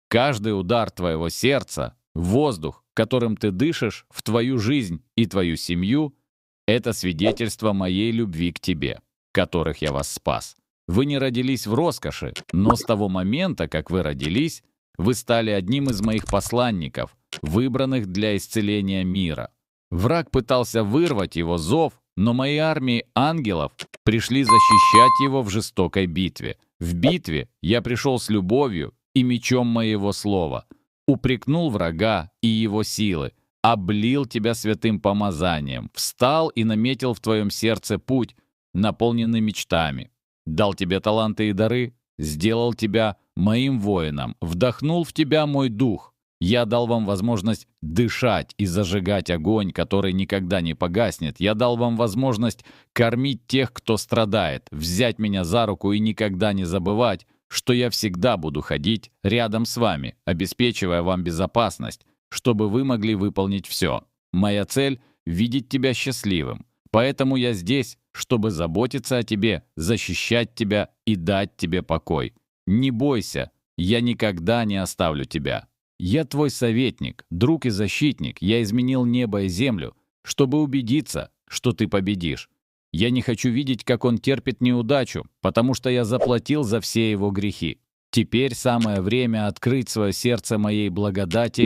Каждый удар твоего сердца, воздух, которым ты дышишь, в твою жизнь и твою семью — это свидетельство моей любви к тебе, которых я вас спас. Вы не родились в роскоши, но с того момента, как вы родились, вы стали одним из моих посланников, выбранных для исцеления мира. Враг пытался вырвать его зов, но мои армии ангелов пришли защищать его в жестокой битве. В битве я пришел с любовью и мечом моего слова, упрекнул врага и его силы, облил тебя святым помазанием, встал и наметил в твоем сердце путь, наполненный мечтами, дал тебе таланты и дары, сделал тебя моим воином, вдохнул в тебя мой дух. Я дал вам возможность дышать и зажигать огонь, который никогда не погаснет. Я дал вам возможность кормить тех, кто страдает, взять меня за руку и никогда не забывать, что я всегда буду ходить рядом с вами, обеспечивая вам безопасность, чтобы вы могли выполнить все. Моя цель — видеть тебя счастливым. Поэтому я здесь, чтобы заботиться о тебе, защищать тебя и дать тебе покой. Не бойся, я никогда не оставлю тебя. Я твой советник, друг и защитник. Я изменил небо и землю, чтобы убедиться, что ты победишь. Я не хочу видеть, как он терпит неудачу, потому что я заплатил за все его грехи. Теперь самое время открыть свое сердце моей благодати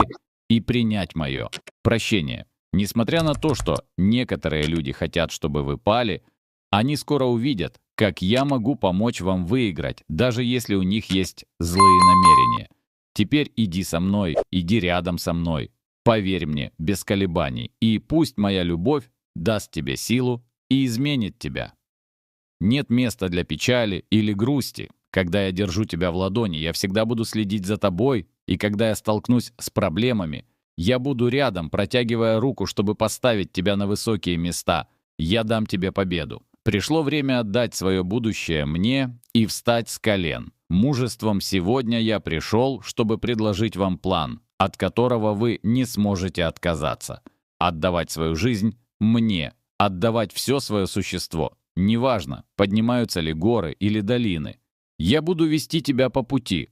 и принять мое прощение. Несмотря на то, что некоторые люди хотят, чтобы вы пали, они скоро увидят, как я могу помочь вам выиграть, даже если у них есть злые намерения. Теперь иди со мной, иди рядом со мной. Поверь мне, без колебаний, и пусть моя любовь даст тебе силу и изменит тебя. Нет места для печали или грусти. Когда я держу тебя в ладони, я всегда буду следить за тобой, и когда я столкнусь с проблемами, я буду рядом, протягивая руку, чтобы поставить тебя на высокие места. Я дам тебе победу. Пришло время отдать свое будущее мне и встать с колен. Мужеством сегодня я пришел, чтобы предложить вам план, от которого вы не сможете отказаться. Отдавать свою жизнь мне, отдавать все свое существо. Неважно, поднимаются ли горы или долины. Я буду вести тебя по пути.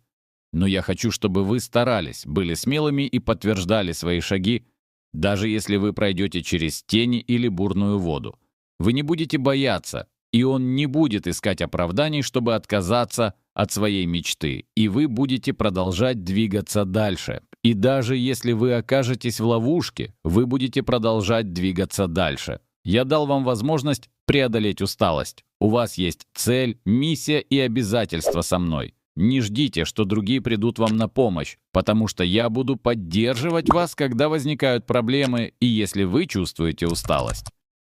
Но я хочу, чтобы вы старались, были смелыми и подтверждали свои шаги, даже если вы пройдете через тени или бурную воду. Вы не будете бояться, и он не будет искать оправданий, чтобы отказаться от своей мечты, и вы будете продолжать двигаться дальше. И даже если вы окажетесь в ловушке, вы будете продолжать двигаться дальше. Я дал вам возможность преодолеть усталость. У вас есть цель, миссия и обязательства со мной. Не ждите, что другие придут вам на помощь, потому что я буду поддерживать вас, когда возникают проблемы и если вы чувствуете усталость.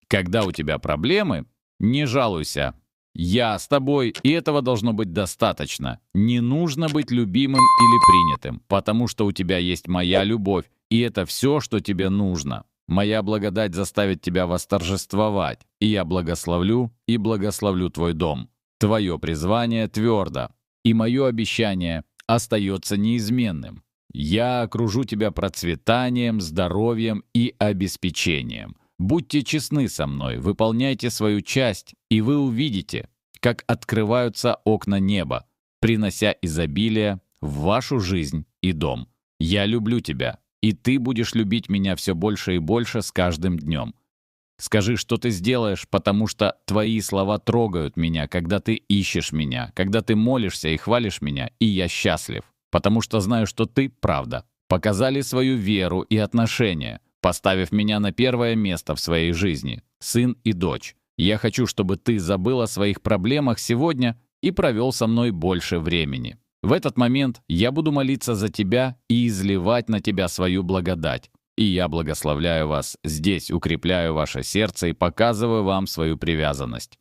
Когда у тебя проблемы, не жалуйся. Я с тобой, и этого должно быть достаточно. Не нужно быть любимым или принятым, потому что у тебя есть моя любовь, и это все, что тебе нужно. Моя благодать заставит тебя восторжествовать, и я благословлю и благословлю твой дом. Твое призвание твердо, и мое обещание остается неизменным. Я окружу тебя процветанием, здоровьем и обеспечением. Будьте честны со мной, выполняйте свою часть, и вы увидите, как открываются окна неба, принося изобилие в вашу жизнь и дом. Я люблю тебя, и ты будешь любить меня все больше и больше с каждым днем. Скажи, что ты сделаешь, потому что твои слова трогают меня, когда ты ищешь меня, когда ты молишься и хвалишь меня, и я счастлив, потому что знаю, что ты, правда, показали свою веру и отношения, поставив меня на первое место в своей жизни, сын и дочь. Я хочу, чтобы ты забыл о своих проблемах сегодня и провел со мной больше времени. В этот момент я буду молиться за тебя и изливать на тебя свою благодать. И я благословляю вас здесь, укрепляю ваше сердце и показываю вам свою привязанность.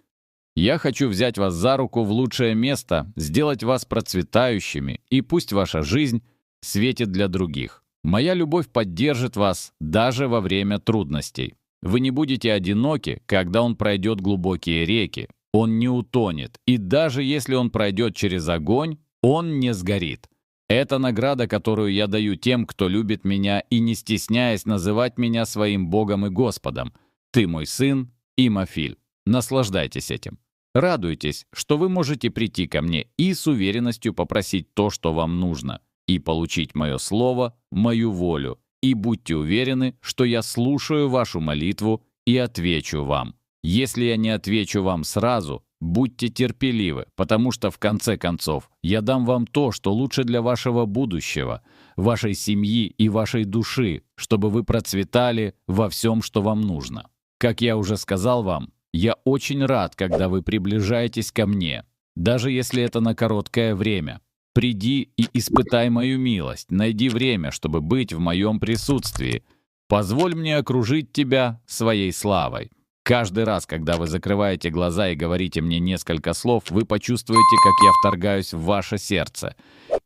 Я хочу взять вас за руку в лучшее место, сделать вас процветающими, и пусть ваша жизнь светит для других. Моя любовь поддержит вас даже во время трудностей. Вы не будете одиноки, когда он пройдет глубокие реки. Он не утонет, и даже если он пройдет через огонь, он не сгорит. Это награда, которую я даю тем, кто любит меня и не стесняясь называть меня своим Богом и Господом. Ты мой сын, Имофиль. Наслаждайтесь этим. Радуйтесь, что вы можете прийти ко мне и с уверенностью попросить то, что вам нужно, и получить мое слово, мою волю. И будьте уверены, что я слушаю вашу молитву и отвечу вам. Если я не отвечу вам сразу, будьте терпеливы, потому что в конце концов я дам вам то, что лучше для вашего будущего, вашей семьи и вашей души, чтобы вы процветали во всем, что вам нужно. Как я уже сказал вам, я очень рад, когда вы приближаетесь ко мне, даже если это на короткое время. Приди и испытай мою милость, найди время, чтобы быть в моем присутствии. Позволь мне окружить тебя своей славой. Каждый раз, когда вы закрываете глаза и говорите мне несколько слов, вы почувствуете, как я вторгаюсь в ваше сердце,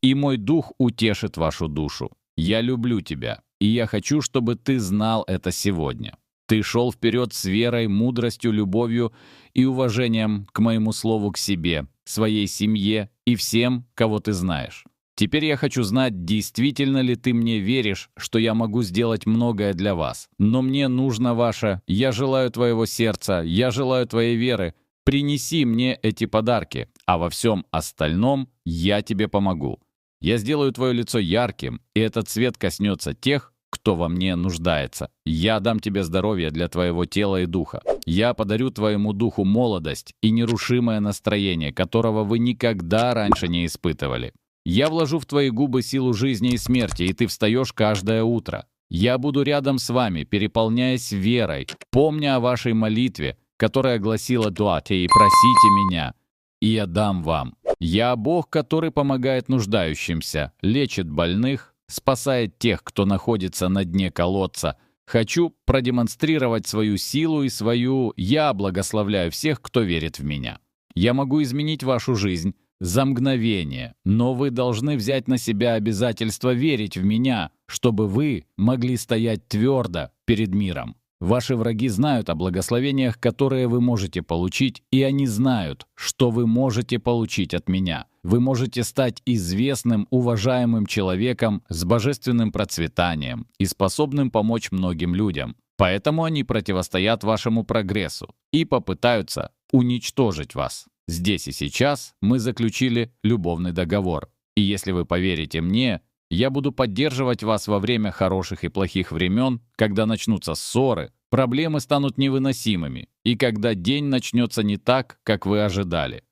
и мой дух утешит вашу душу. Я люблю тебя, и я хочу, чтобы ты знал это сегодня. Ты шел вперед с верой, мудростью, любовью и уважением к моему слову к себе, своей семье и всем, кого ты знаешь. Теперь я хочу знать, действительно ли ты мне веришь, что я могу сделать многое для вас. Но мне нужно ваше «я желаю твоего сердца», «я желаю твоей веры». Принеси мне эти подарки, а во всем остальном я тебе помогу. Я сделаю твое лицо ярким, и этот свет коснется тех, кто во мне нуждается. Я дам тебе здоровье для твоего тела и духа. Я подарю твоему духу молодость и нерушимое настроение, которого вы никогда раньше не испытывали. Я вложу в твои губы силу жизни и смерти, и ты встаешь каждое утро. Я буду рядом с вами, переполняясь верой, помня о вашей молитве, которая гласила «Дуате» и «Просите меня, и я дам вам». Я Бог, который помогает нуждающимся, лечит больных, спасает тех, кто находится на дне колодца. Хочу продемонстрировать свою силу и свою «Я благословляю всех, кто верит в меня». Я могу изменить вашу жизнь за мгновение, но вы должны взять на себя обязательство верить в меня, чтобы вы могли стоять твердо перед миром. Ваши враги знают о благословениях, которые вы можете получить, и они знают, что вы можете получить от меня. Вы можете стать известным, уважаемым человеком с божественным процветанием и способным помочь многим людям. Поэтому они противостоят вашему прогрессу и попытаются уничтожить вас. Здесь и сейчас мы заключили любовный договор. И если вы поверите мне, я буду поддерживать вас во время хороших и плохих времен, когда начнутся ссоры, проблемы станут невыносимыми, и когда день начнется не так, как вы ожидали.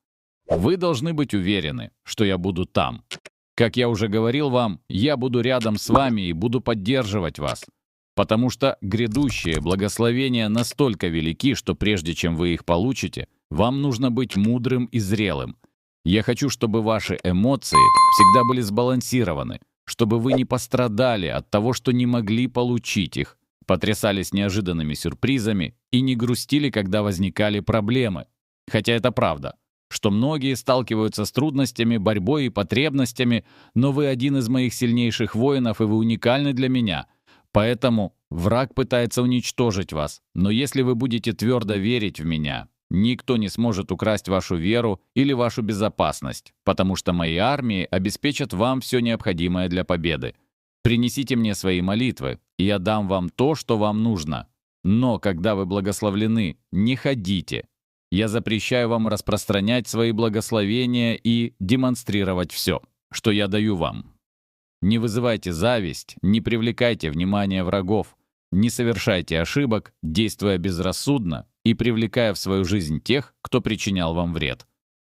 Вы должны быть уверены, что я буду там. Как я уже говорил вам, я буду рядом с вами и буду поддерживать вас, потому что грядущие благословения настолько велики, что прежде чем вы их получите, вам нужно быть мудрым и зрелым. Я хочу, чтобы ваши эмоции всегда были сбалансированы, чтобы вы не пострадали от того, что не могли получить их, потрясались неожиданными сюрпризами и не грустили, когда возникали проблемы. Хотя это правда. что многие сталкиваются с трудностями, борьбой и потребностями, но вы один из моих сильнейших воинов, и вы уникальны для меня. Поэтому враг пытается уничтожить вас, но если вы будете твердо верить в меня, никто не сможет украсть вашу веру или вашу безопасность, потому что мои армии обеспечат вам все необходимое для победы. Принесите мне свои молитвы, и я дам вам то, что вам нужно. Но когда вы благословлены, не ходите. Я запрещаю вам распространять свои благословения и демонстрировать все, что я даю вам. Не вызывайте зависть, не привлекайте внимание врагов, не совершайте ошибок, действуя безрассудно и привлекая в свою жизнь тех, кто причинял вам вред.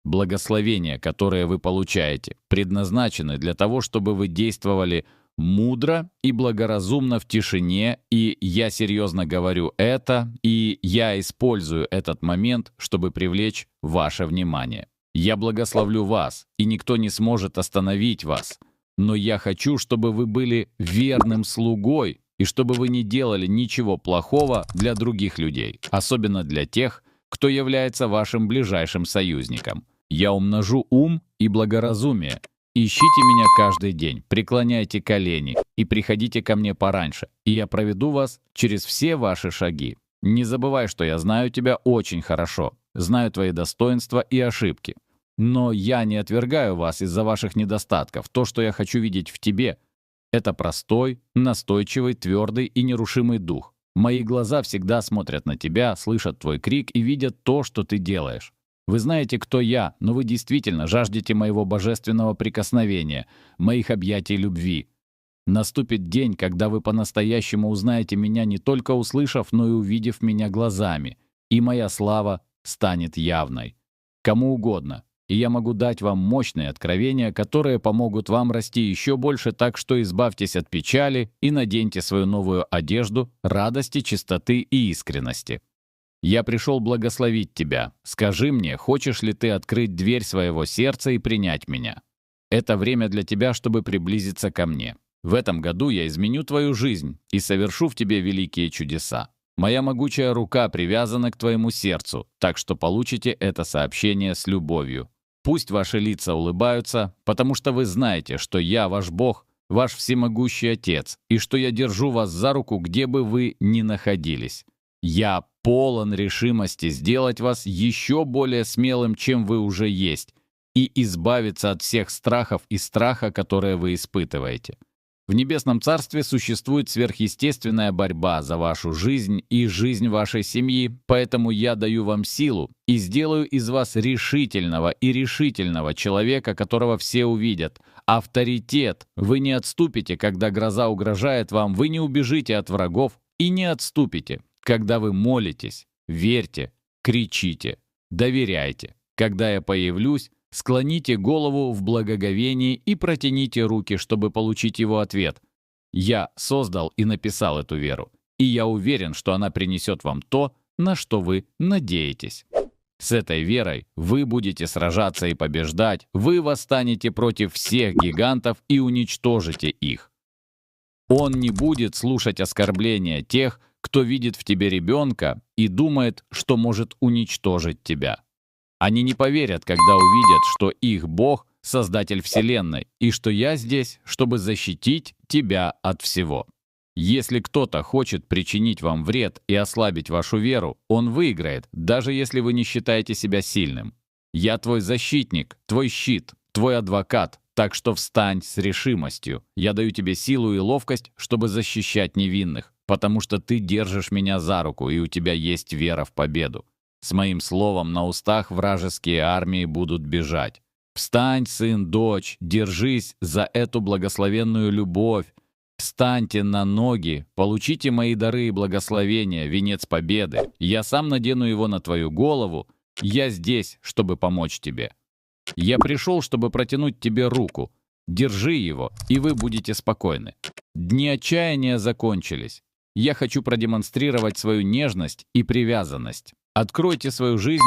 Благословения, которые вы получаете, предназначены для того, чтобы вы действовали мудро и благоразумно в тишине, и я серьезно говорю это, и я использую этот момент, чтобы привлечь ваше внимание. Я благословлю вас, и никто не сможет остановить вас. Но я хочу, чтобы вы были верным слугой, и чтобы вы не делали ничего плохого для других людей, особенно для тех, кто является вашим ближайшим союзником. Я умножу ум и благоразумие. Ищите меня каждый день, преклоняйте колени и приходите ко мне пораньше, и я проведу вас через все ваши шаги. Не забывай, что я знаю тебя очень хорошо, знаю твои достоинства и ошибки. Но я не отвергаю вас из-за ваших недостатков. То, что я хочу видеть в тебе, это простой, настойчивый, твердый и нерушимый дух. Мои глаза всегда смотрят на тебя, слышат твой крик и видят то, что ты делаешь. Вы знаете, кто я, но вы действительно жаждете моего божественного прикосновения, моих объятий любви. Наступит день, когда вы по-настоящему узнаете меня, не только услышав, но и увидев меня глазами, и моя слава станет явной. Кому угодно. И я могу дать вам мощные откровения, которые помогут вам расти еще больше, так что избавьтесь от печали и наденьте свою новую одежду радости, чистоты и искренности. Я пришел благословить тебя. Скажи мне, хочешь ли ты открыть дверь своего сердца и принять меня? Это время для тебя, чтобы приблизиться ко мне. В этом году я изменю твою жизнь и совершу в тебе великие чудеса. Моя могучая рука привязана к твоему сердцу, так что получите это сообщение с любовью. Пусть ваши лица улыбаются, потому что вы знаете, что я ваш Бог, ваш всемогущий Отец, и что я держу вас за руку, где бы вы ни находились. Я полон решимости сделать вас еще более смелым, чем вы уже есть, и избавиться от всех страхов и страха, которые вы испытываете. В Небесном Царстве существует сверхъестественная борьба за вашу жизнь и жизнь вашей семьи, поэтому я даю вам силу и сделаю из вас решительного и решительного человека, которого все увидят. Авторитет. Вы не отступите, когда гроза угрожает вам, вы не убежите от врагов и не отступите, когда вы молитесь, верьте, кричите, доверяйте. Когда я появлюсь, склоните голову в благоговении и протяните руки, чтобы получить его ответ. Я создал и написал эту веру, и я уверен, что она принесет вам то, на что вы надеетесь. С этой верой вы будете сражаться и побеждать, вы восстанете против всех гигантов и уничтожите их. Он не будет слушать оскорбления тех, кто видит в тебе ребенка и думает, что может уничтожить тебя. Они не поверят, когда увидят, что их Бог — Создатель Вселенной, и что я здесь, чтобы защитить тебя от всего. Если кто-то хочет причинить вам вред и ослабить вашу веру, он выиграет, даже если вы не считаете себя сильным. Я твой защитник, твой щит, твой адвокат, так что встань с решимостью. Я даю тебе силу и ловкость, чтобы защищать невинных, потому что ты держишь меня за руку, и у тебя есть вера в победу. С моим словом на устах вражеские армии будут бежать. Встань, сын, дочь, держись за эту благословенную любовь. Встаньте на ноги, получите мои дары и благословения, венец победы. Я сам надену его на твою голову. Я здесь, чтобы помочь тебе. Я пришел, чтобы протянуть тебе руку. Держи его, и вы будете спокойны. Дни отчаяния закончились. Я хочу продемонстрировать свою нежность и привязанность. Откройте свою жизнь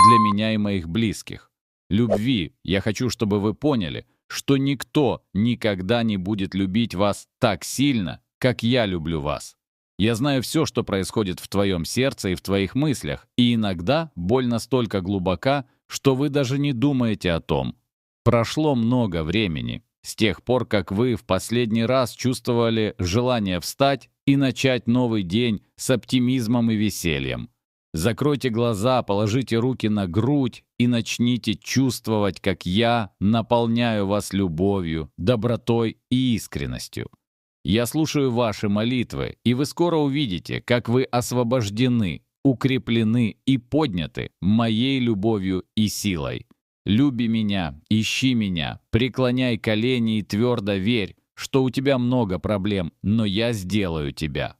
для меня и моих близких. Любви, я хочу, чтобы вы поняли, что никто никогда не будет любить вас так сильно, как я люблю вас. Я знаю все, что происходит в твоем сердце и в твоих мыслях, и иногда боль настолько глубока, что вы даже не думаете о том. Прошло много времени, с тех пор, как вы в последний раз чувствовали желание встать и начать новый день с оптимизмом и весельем. Закройте глаза, положите руки на грудь и начните чувствовать, как я наполняю вас любовью, добротой и искренностью. Я слушаю ваши молитвы, и вы скоро увидите, как вы освобождены, укреплены и подняты моей любовью и силой. Люби меня, ищи меня, преклоняй колени и твердо верь, что у тебя много проблем, но я сделаю тебя.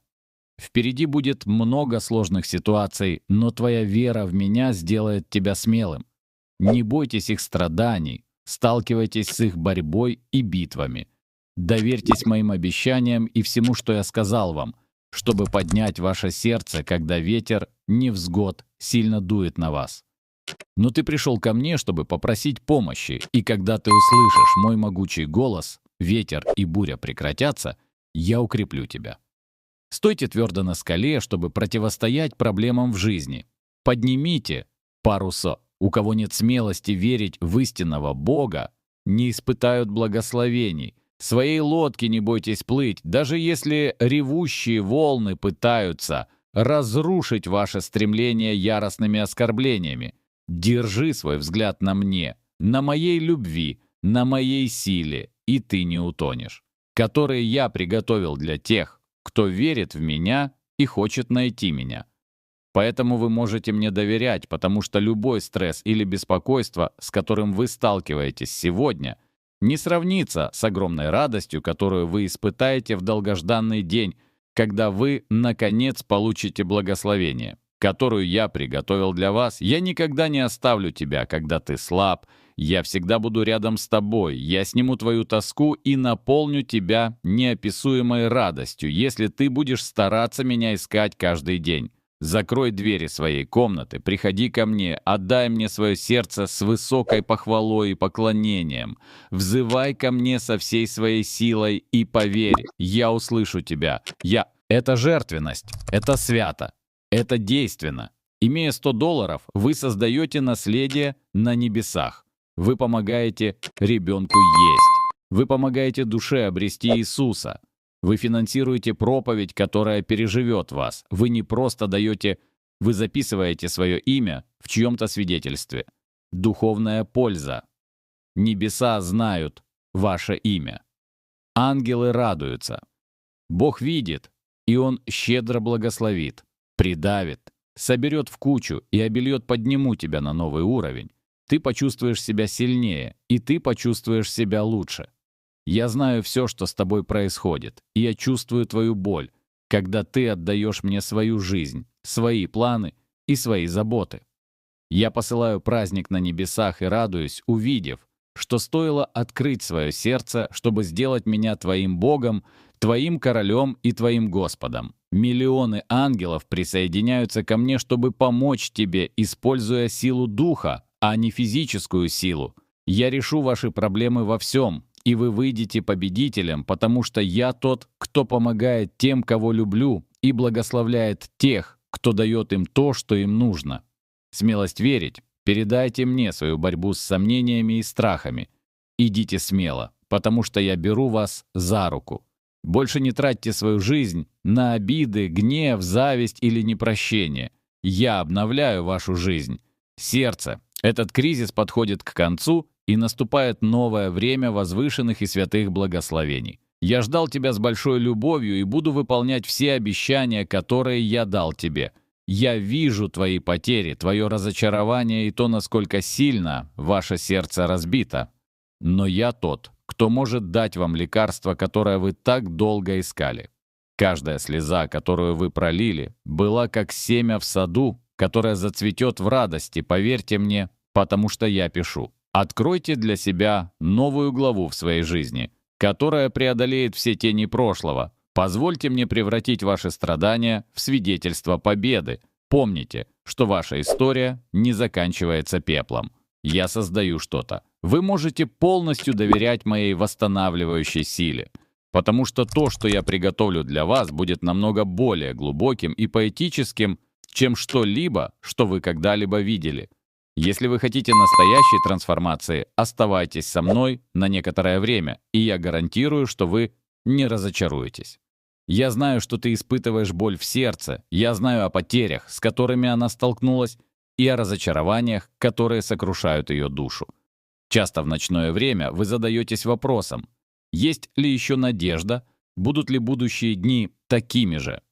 Впереди будет много сложных ситуаций, но твоя вера в меня сделает тебя смелым. Не бойтесь их страданий, сталкивайтесь с их борьбой и битвами. Доверьтесь моим обещаниям и всему, что я сказал вам, чтобы поднять ваше сердце, когда ветер, невзгод, сильно дует на вас. Но ты пришел ко мне, чтобы попросить помощи, и когда ты услышишь мой могучий голос, ветер и буря прекратятся, я укреплю тебя. Стойте твердо на скале, чтобы противостоять проблемам в жизни. Поднимите паруса. У кого нет смелости верить в истинного Бога, не испытают благословений. Своей лодки не бойтесь плыть, даже если ревущие волны пытаются разрушить ваше стремление яростными оскорблениями. Держи свой взгляд на мне, на моей любви, на моей силе, и ты не утонешь, которые я приготовил для тех, кто верит в меня и хочет найти меня. Поэтому вы можете мне доверять, потому что любой стресс или беспокойство, с которым вы сталкиваетесь сегодня, не сравнится с огромной радостью, которую вы испытаете в долгожданный день, когда вы, наконец, получите благословение, которую я приготовил для вас. Я никогда не оставлю тебя, когда ты слаб. Я всегда буду рядом с тобой. Я сниму твою тоску и наполню тебя неописуемой радостью, если ты будешь стараться меня искать каждый день. Закрой двери своей комнаты, приходи ко мне, отдай мне свое сердце с высокой похвалой и поклонением. Взывай ко мне со всей своей силой и поверь, я услышу тебя. Это жертвенность, это свято, это действенно. Имея $100, вы создаете наследие на небесах. Вы помогаете ребенку есть. Вы помогаете душе обрести Иисуса. Вы финансируете проповедь, которая переживет вас. Вы не просто даете, вы записываете свое имя в чьем-то свидетельстве. Духовная польза. Небеса знают ваше имя. Ангелы радуются. Бог видит, и Он щедро благословит, придавит, соберет в кучу и обельет подниму тебя на новый уровень. Ты почувствуешь себя сильнее, и ты почувствуешь себя лучше. Я знаю все, что с тобой происходит, и я чувствую твою боль, когда ты отдаешь мне свою жизнь, свои планы и свои заботы. Я посылаю праздник на небесах и радуюсь, увидев, что стоило открыть свое сердце, чтобы сделать меня твоим Богом, твоим королем и твоим Господом. Миллионы ангелов присоединяются ко мне, чтобы помочь тебе, используя силу Духа, а не физическую силу. Я решу ваши проблемы во всем, и вы выйдете победителем, потому что я тот, кто помогает тем, кого люблю, и благословляет тех, кто дает им то, что им нужно. Смелость верить. Передайте мне свою борьбу с сомнениями и страхами. Идите смело, потому что я беру вас за руку. Больше не тратьте свою жизнь на обиды, гнев, зависть или непрощение. Я обновляю вашу жизнь. Сердце. Этот кризис подходит к концу, и наступает новое время возвышенных и святых благословений. Я ждал тебя с большой любовью и буду выполнять все обещания, которые я дал тебе. Я вижу твои потери, твое разочарование и то, насколько сильно ваше сердце разбито. Но я тот, кто может дать вам лекарство, которое вы так долго искали. Каждая слеза, которую вы пролили, была как семя в саду, которое зацветет в радости, поверьте мне, потому что я пишу. Откройте для себя новую главу в своей жизни, которая преодолеет все тени прошлого. Позвольте мне превратить ваши страдания в свидетельство победы. Помните, что ваша история не заканчивается пеплом. Я создаю что-то. Вы можете полностью доверять моей восстанавливающей силе, потому что то, что я приготовлю для вас, будет намного более глубоким и поэтическим, чем что-либо, что вы когда-либо видели. Если вы хотите настоящей трансформации, оставайтесь со мной на некоторое время, и я гарантирую, что вы не разочаруетесь. Я знаю, что ты испытываешь боль в сердце, я знаю о потерях, с которыми она столкнулась, и о разочарованиях, которые сокрушают ее душу. Часто в ночное время вы задаетесь вопросом, есть ли еще надежда, будут ли будущие дни такими же.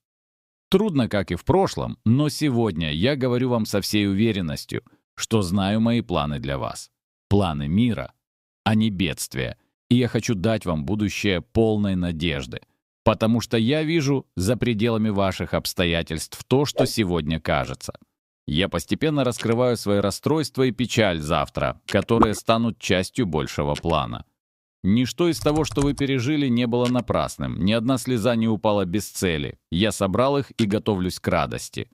Трудно, как и в прошлом, но сегодня я говорю вам со всей уверенностью, что знаю мои планы для вас. Планы мира, а не бедствия. И я хочу дать вам будущее полной надежды. Потому что я вижу за пределами ваших обстоятельств то, что сегодня кажется. Я постепенно раскрываю свои расстройства и печаль завтра, которые станут частью большего плана. Ничто из того, что вы пережили, не было напрасным, ни одна слеза не упала без цели. Я собрал их и готовлюсь к радости.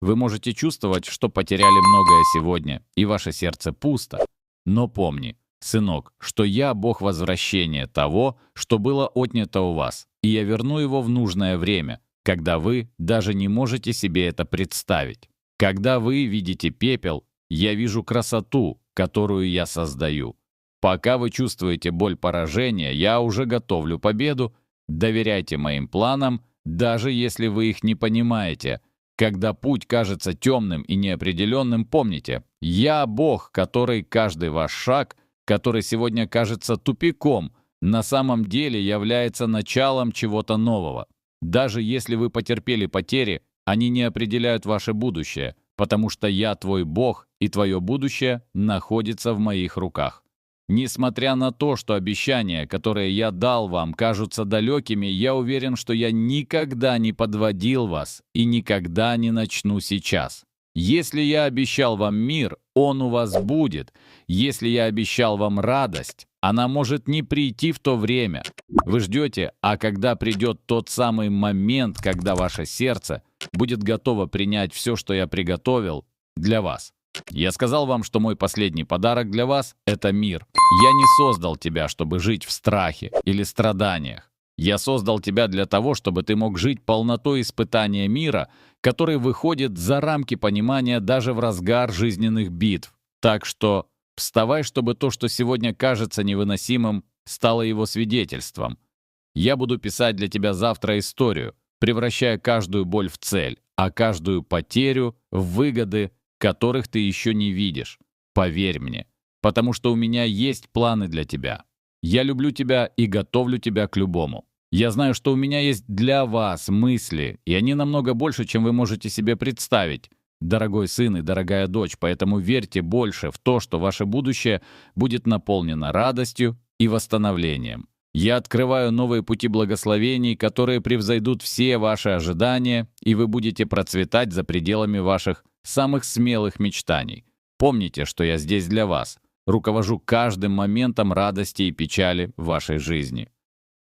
Вы можете чувствовать, что потеряли многое сегодня, и ваше сердце пусто. Но помни, сынок, что я Бог возвращения того, что было отнято у вас, и я верну его в нужное время, когда вы даже не можете себе это представить. Когда вы видите пепел, я вижу красоту, которую я создаю. Пока вы чувствуете боль поражения, я уже готовлю победу. Доверяйте моим планам, даже если вы их не понимаете. Когда путь кажется темным и неопределенным, помните, я Бог, который каждый ваш шаг, который сегодня кажется тупиком, на самом деле является началом чего-то нового. Даже если вы потерпели потери, они не определяют ваше будущее, потому что я твой Бог, и твое будущее находится в моих руках. Несмотря на то, что обещания, которые я дал вам, кажутся далекими, я уверен, что я никогда не подводил вас и никогда не начну сейчас. Если я обещал вам мир, он у вас будет. Если я обещал вам радость, она может не прийти в то время. Вы ждете, а когда придет тот самый момент, когда ваше сердце будет готово принять все, что я приготовил для вас. Я сказал вам, что мой последний подарок для вас – это мир. Я не создал тебя, чтобы жить в страхе или страданиях. Я создал тебя для того, чтобы ты мог жить полнотой испытания мира, который выходит за рамки понимания даже в разгар жизненных битв. Так что вставай, чтобы то, что сегодня кажется невыносимым, стало его свидетельством. Я буду писать для тебя завтра историю, превращая каждую боль в цель, а каждую потерю в выгоды, которых ты еще не видишь. Поверь мне, потому что у меня есть планы для тебя. Я люблю тебя и готовлю тебя к любому. Я знаю, что у меня есть для вас мысли, и они намного больше, чем вы можете себе представить. Дорогой сын и дорогая дочь, поэтому верьте больше в то, что ваше будущее будет наполнено радостью и восстановлением. Я открываю новые пути благословений, которые превзойдут все ваши ожидания, и вы будете процветать за пределами ваших самых смелых мечтаний. Помните, что я здесь для вас, руковожу каждым моментом радости и печали в вашей жизни.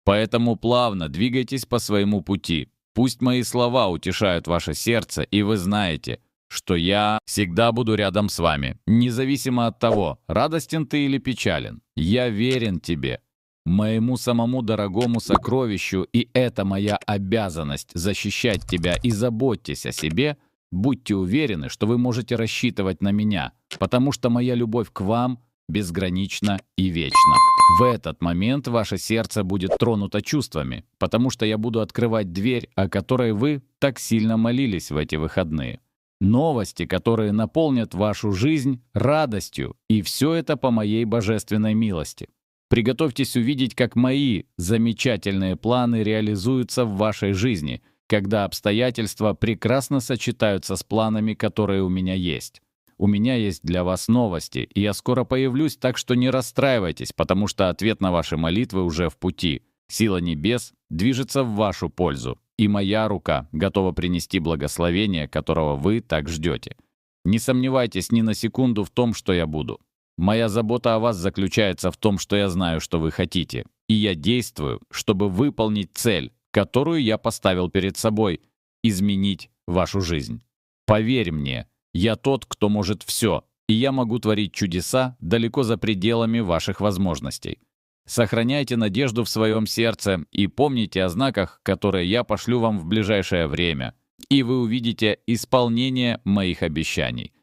Поэтому плавно двигайтесь по своему пути. Пусть мои слова утешают ваше сердце, и вы знаете, что я всегда буду рядом с вами, независимо от того, радостен ты или печален. Я верен тебе, моему самому дорогому сокровищу, и это моя обязанность защищать тебя, и заботьтесь о себе. Будьте уверены, что вы можете рассчитывать на меня, потому что моя любовь к вам безгранична и вечна. В этот момент ваше сердце будет тронуто чувствами, потому что я буду открывать дверь, о которой вы так сильно молились в эти выходные. Новости, которые наполнят вашу жизнь радостью, и все это по моей божественной милости. Приготовьтесь увидеть, как мои замечательные планы реализуются в вашей жизни, когда обстоятельства прекрасно сочетаются с планами, которые у меня есть. У меня есть для вас новости, и я скоро появлюсь, так что не расстраивайтесь, потому что ответ на ваши молитвы уже в пути. Сила небес движется в вашу пользу, и моя рука готова принести благословение, которого вы так ждете. Не сомневайтесь ни на секунду в том, что я буду. Моя забота о вас заключается в том, что я знаю, что вы хотите, и я действую, чтобы выполнить цель, которую я поставил перед собой — изменить вашу жизнь. Поверь мне, я тот, кто может все, и я могу творить чудеса далеко за пределами ваших возможностей. Сохраняйте надежду в своем сердце и помните о знаках, которые я пошлю вам в ближайшее время, и вы увидите исполнение моих обещаний.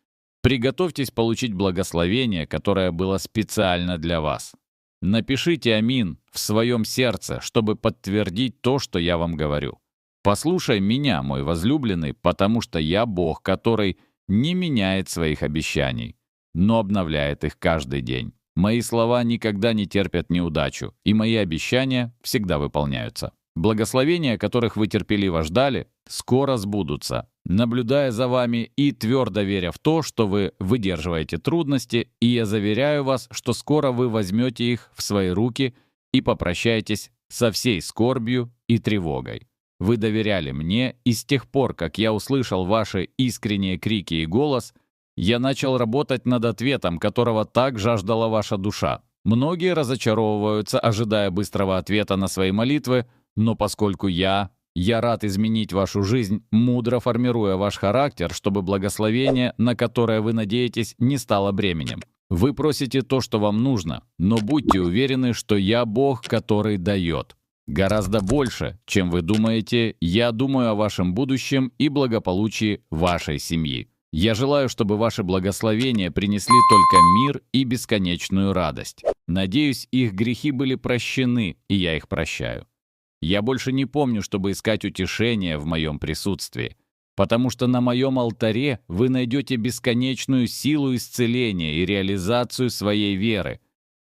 Приготовьтесь получить благословение, которое было специально для вас. Напишите «Амин» в своем сердце, чтобы подтвердить то, что я вам говорю. Послушай меня, мой возлюбленный, потому что я Бог, который не меняет своих обещаний, но обновляет их каждый день. Мои слова никогда не терпят неудачу, и мои обещания всегда выполняются. Благословения, которых вы терпеливо ждали, скоро сбудутся. Наблюдая за вами и твердо веря в то, что вы выдерживаете трудности, и я заверяю вас, что скоро вы возьмете их в свои руки и попрощаетесь со всей скорбью и тревогой. Вы доверяли мне, и с тех пор, как я услышал ваши искренние крики и голос, я начал работать над ответом, которого так жаждала ваша душа. Многие разочаровываются, ожидая быстрого ответа на свои молитвы, но поскольку я рад изменить вашу жизнь, мудро формируя ваш характер, чтобы благословение, на которое вы надеетесь, не стало бременем. Вы просите то, что вам нужно, но будьте уверены, что я Бог, который дает. Гораздо больше, чем вы думаете, я думаю о вашем будущем и благополучии вашей семьи. Я желаю, чтобы ваши благословения принесли только мир и бесконечную радость. Надеюсь, их грехи были прощены, и я их прощаю. Я больше не помню, чтобы искать утешение в моем присутствии, потому что на моем алтаре вы найдете бесконечную силу исцеления и реализацию своей веры.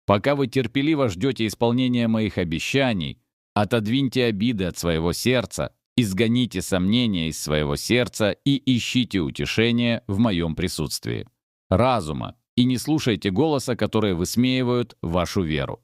Пока вы терпеливо ждете исполнения моих обещаний, отодвиньте обиды от своего сердца, изгоните сомнения из своего сердца и ищите утешение в моем присутствии. Разума, и не слушайте голоса, которые высмеивают вашу веру.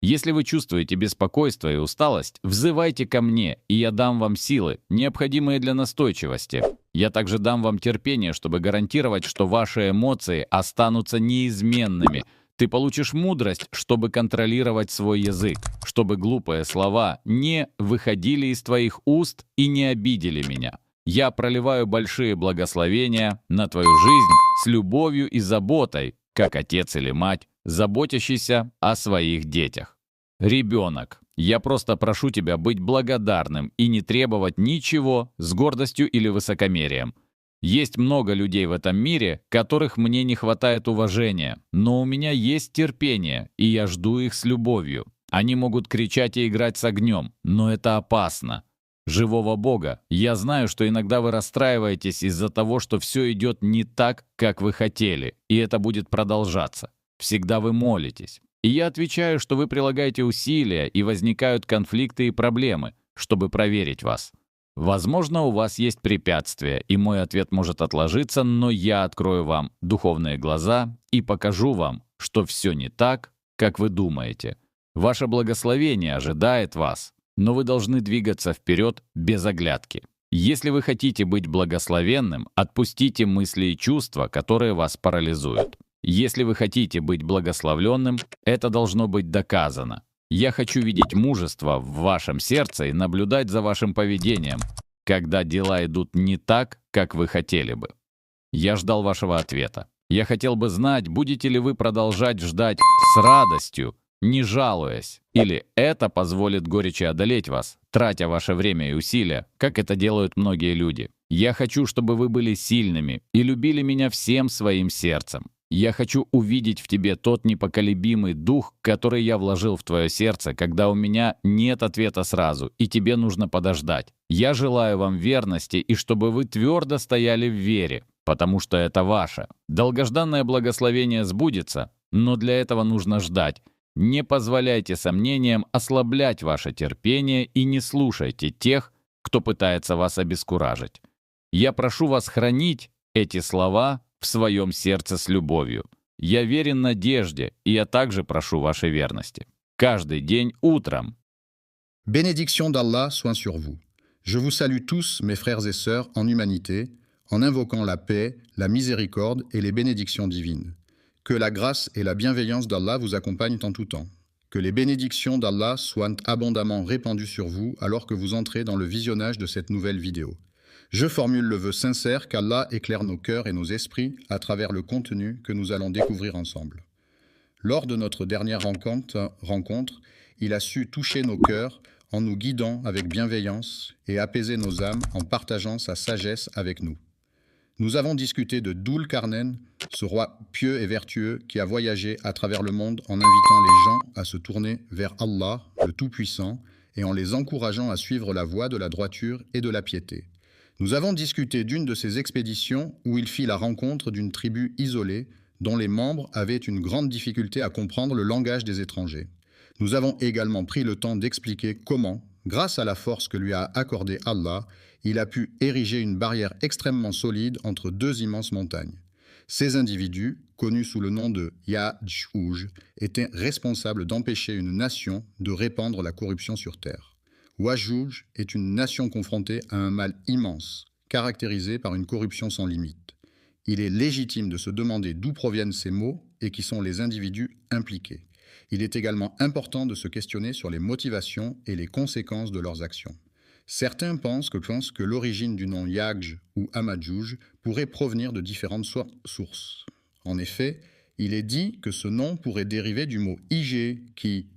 Если вы чувствуете беспокойство и усталость, взывайте ко мне, и я дам вам силы, необходимые для настойчивости. Я также дам вам терпение, чтобы гарантировать, что ваши эмоции останутся неизменными. Ты получишь мудрость, чтобы контролировать свой язык, чтобы глупые слова не выходили из твоих уст и не обидели меня. Я проливаю большие благословения на твою жизнь с любовью и заботой, как отец или мать, заботящийся о своих детях. Ребенок, я просто прошу тебя быть благодарным и не требовать ничего с гордостью или высокомерием. Есть много людей в этом мире, которых мне не хватает уважения, но у меня есть терпение, и я жду их с любовью. Они могут кричать и играть с огнем, но это опасно. Живого Бога, я знаю, что иногда вы расстраиваетесь из-за того, что все идет не так, как вы хотели, и это будет продолжаться. Всегда вы молитесь. И я отвечаю, что вы прилагаете усилия, и возникают конфликты и проблемы, чтобы проверить вас. Возможно, у вас есть препятствия, и мой ответ может отложиться, но я открою вам духовные глаза и покажу вам, что все не так, как вы думаете. Ваше благословение ожидает вас, но вы должны двигаться вперед без оглядки. Если вы хотите быть благословенным, отпустите мысли и чувства, которые вас парализуют. Если вы хотите быть благословленным, это должно быть доказано. Я хочу видеть мужество в вашем сердце и наблюдать за вашим поведением, когда дела идут не так, как вы хотели бы. Я ждал вашего ответа. Я хотел бы знать, будете ли вы продолжать ждать с радостью, не жалуясь, или это позволит горечи одолеть вас, тратя ваше время и усилия, как это делают многие люди. Я хочу, чтобы вы были сильными и любили меня всем своим сердцем. Я хочу увидеть в тебе тот непоколебимый дух, который я вложил в твое сердце, когда у меня нет ответа сразу, и тебе нужно подождать. Я желаю вам верности, и чтобы вы твердо стояли в вере, потому что это ваше. Долгожданное благословение сбудется, но для этого нужно ждать. Не позволяйте сомнениям ослаблять ваше терпение и не слушайте тех, кто пытается вас обескуражить. Я прошу вас хранить эти слова в своем сердце с любовью. Я верен надежде, и я также прошу вашей верности. Каждый день утром. Bénédiction d'Allah soit sur vous. Je vous salue tous, mes frères et sœurs, en humanité, en invoquant la paix, la miséricorde et les bénédictions divines. Que la grâce et la bienveillance d'Allah vous accompagnent en tout temps. Que les bénédictions d'Allah soient abondamment répandues sur vous alors que vous entrez dans le visionnage de cette nouvelle vidéo. Je formule le vœu sincère qu'Allah éclaire nos cœurs et nos esprits à travers le contenu que nous allons découvrir ensemble. Lors de notre dernière rencontre, il a su toucher nos cœurs en nous guidant avec bienveillance et apaiser nos âmes en partageant sa sagesse avec nous. Nous avons discuté de Dhul Qarnayn, ce roi pieux et vertueux qui a voyagé à travers le monde en invitant les gens à se tourner vers Allah, le Tout-Puissant, et en les encourageant à suivre la voie de la droiture et de la piété. Nous avons discuté d'une de ces expéditions où il fit la rencontre d'une tribu isolée dont les membres avaient une grande difficulté à comprendre le langage des étrangers. Nous avons également pris le temps d'expliquer comment, grâce à la force que lui a accordée Allah, il a pu ériger une barrière extrêmement solide entre deux immenses montagnes. Ces individus, connus sous le nom de Ya'juj, étaient responsables d'empêcher une nation de répandre la corruption sur terre. Wajuj est une nation confrontée à un mal immense, caractérisé par une corruption sans limite. Il est légitime de se demander d'où proviennent ces maux et qui sont les individus impliqués. Il est également important de se questionner sur les motivations et les conséquences de leurs actions. Certains pensent que l'origine du nom Ya'juj ou Ama'juj pourrait provenir de différentes sources. En effet, il est dit que ce nom pourrait dériver du mot Ig qui...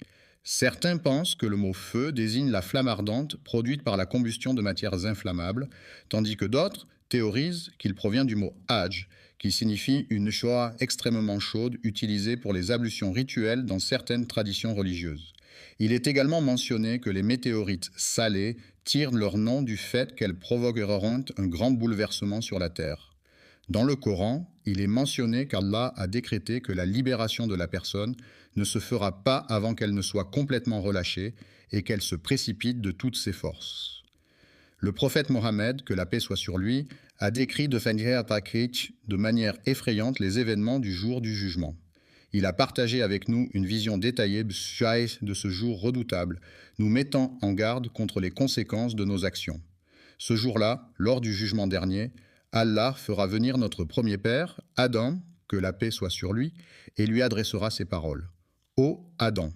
Certains pensent que le mot feu désigne la flamme ardente produite par la combustion de matières inflammables, tandis que d'autres théorisent qu'il provient du mot Hajj, qui signifie une shoah extrêmement chaude utilisée pour les ablutions rituelles dans certaines traditions religieuses. Il est également mentionné que les météorites salées tirent leur nom du fait qu'elles provoqueront un grand bouleversement sur la terre. Dans le Coran, il est mentionné qu'Allah a décrété que la libération de la personne ne se fera pas avant qu'elle ne soit complètement relâchée et qu'elle se précipite de toutes ses forces. Le prophète Mohammed, que la paix soit sur lui, a décrit de manière effrayante les événements du jour du jugement. Il a partagé avec nous une vision détaillée de ce jour redoutable, nous mettant en garde contre les conséquences de nos actions. Ce jour-là, lors du jugement dernier, Allah fera venir notre premier père, Adam, que la paix soit sur lui, et lui adressera ces paroles. « Ô Adam !»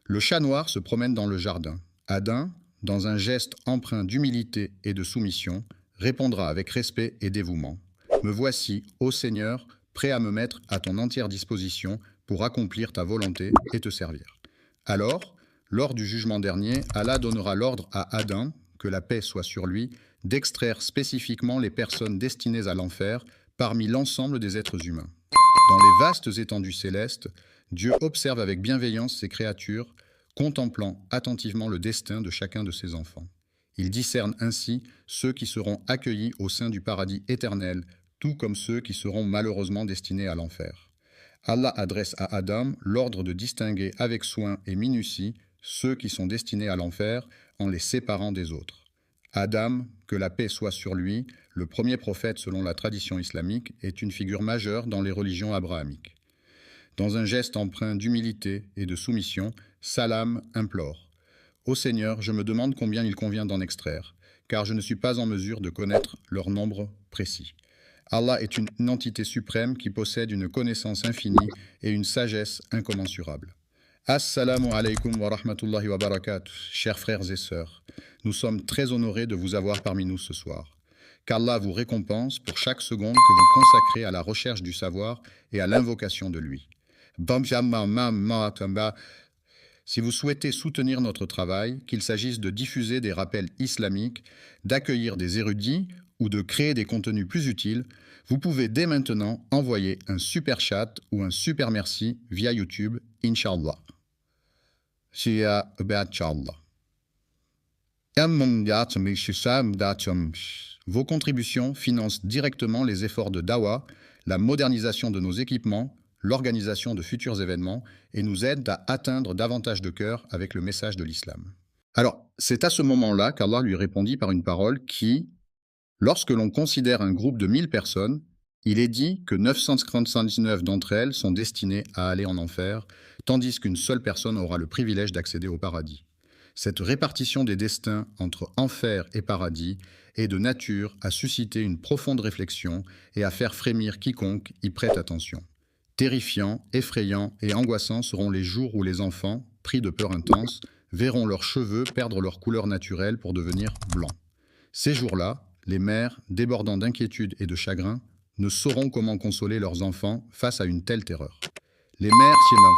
Le chat noir se promène dans le jardin. Adam, dans un geste empreint d'humilité et de soumission, répondra avec respect et dévouement. « Me voici, ô Seigneur, prêt à me mettre à ton entière disposition pour accomplir ta volonté et te servir. » Alors, lors du jugement dernier, Allah donnera l'ordre à Adam, que la paix soit sur lui, d'extraire spécifiquement les personnes destinées à l'enfer parmi l'ensemble des êtres humains. Dans les vastes étendues célestes, Dieu observe avec bienveillance ses créatures, contemplant attentivement le destin de chacun de ses enfants. Il discerne ainsi ceux qui seront accueillis au sein du paradis éternel, tout comme ceux qui seront malheureusement destinés à l'enfer. Allah adresse à Adam l'ordre de distinguer avec soin et minutie ceux qui sont destinés à l'enfer en les séparant des autres. Adam, que la paix soit sur lui, le premier prophète selon la tradition islamique, est une figure majeure dans les religions abrahamiques. Dans un geste empreint d'humilité et de soumission, Salam implore « Ô Seigneur, je me demande combien il convient d'en extraire, car je ne suis pas en mesure de connaître leur nombre précis. » Allah est une entité suprême qui possède une connaissance infinie et une sagesse incommensurable. Assalamu alaikum wa rahmatullahi wa barakatuh, chers frères et sœurs. Nous sommes très honorés de vous avoir parmi nous ce soir. Qu'Allah vous récompense pour chaque seconde que vous consacrez à la recherche du savoir et à l'invocation de lui. Si vous souhaitez soutenir notre travail, qu'il s'agisse de diffuser des rappels islamiques, d'accueillir des érudits ou de créer des contenus plus utiles, vous pouvez dès maintenant envoyer un super chat ou un super merci via YouTube, Inch'Allah. Vos contributions financent directement les efforts de Dawa, la modernisation de nos équipements, l'organisation de futurs événements et nous aident à atteindre davantage de cœurs avec le message de l'islam. Alors, c'est à ce moment-là qu'Allah lui répondit par une parole qui, lorsque l'on considère un groupe de 1000 personnes, il est dit que 999 d'entre elles sont destinées à aller en enfer, tandis qu'une seule personne aura le privilège d'accéder au paradis. Cette répartition des destins entre enfer et paradis est de nature à susciter une profonde réflexion et à faire frémir quiconque y prête attention. Terrifiants, effrayants et angoissants seront les jours où les enfants, pris de peur intense, verront leurs cheveux perdre leur couleur naturelle pour devenir blancs. Ces jours-là, les mères, débordant d'inquiétude et de chagrin, ne sauront comment consoler leurs enfants face à une telle terreur. Les mères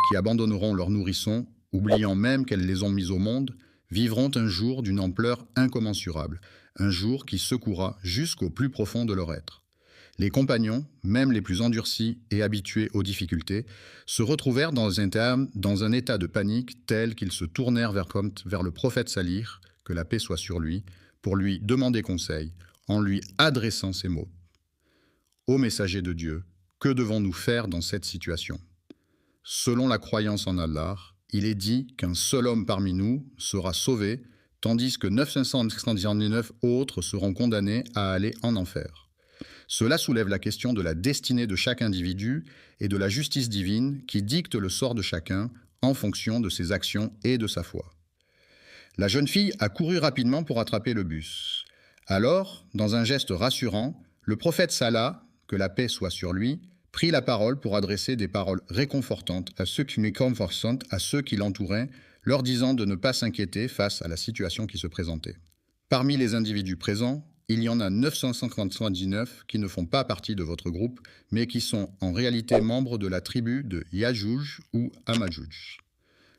qui abandonneront leurs nourrissons, oubliant même qu'elles les ont mis au monde, vivront un jour d'une ampleur incommensurable, un jour qui secouera jusqu'au plus profond de leur être. Les compagnons, même les plus endurcis et habitués aux difficultés, se retrouvèrent dans un état de panique tel qu'ils se tournèrent vers le prophète Salih, que la paix soit sur lui, pour lui demander conseil, en lui adressant ces mots. « Ô messager de Dieu, que devons-nous faire dans cette situation ? Selon la croyance en Allah, il est dit qu'un seul homme parmi nous sera sauvé, tandis que 999 autres seront condamnés à aller en enfer. Cela soulève la question de la destinée de chaque individu et de la justice divine qui dicte le sort de chacun en fonction de ses actions et de sa foi. La jeune fille a couru rapidement pour attraper le bus. Alors, dans un geste rassurant, le prophète Salah, que la paix soit sur lui, prit la parole pour adresser des paroles réconfortantes à ceux qui l'entouraient, leur disant de ne pas s'inquiéter face à la situation qui se présentait. Parmi les individus présents, il y en a 959 qui ne font pas partie de votre groupe, mais qui sont en réalité membres de la tribu de Yajouj ou Amajouj.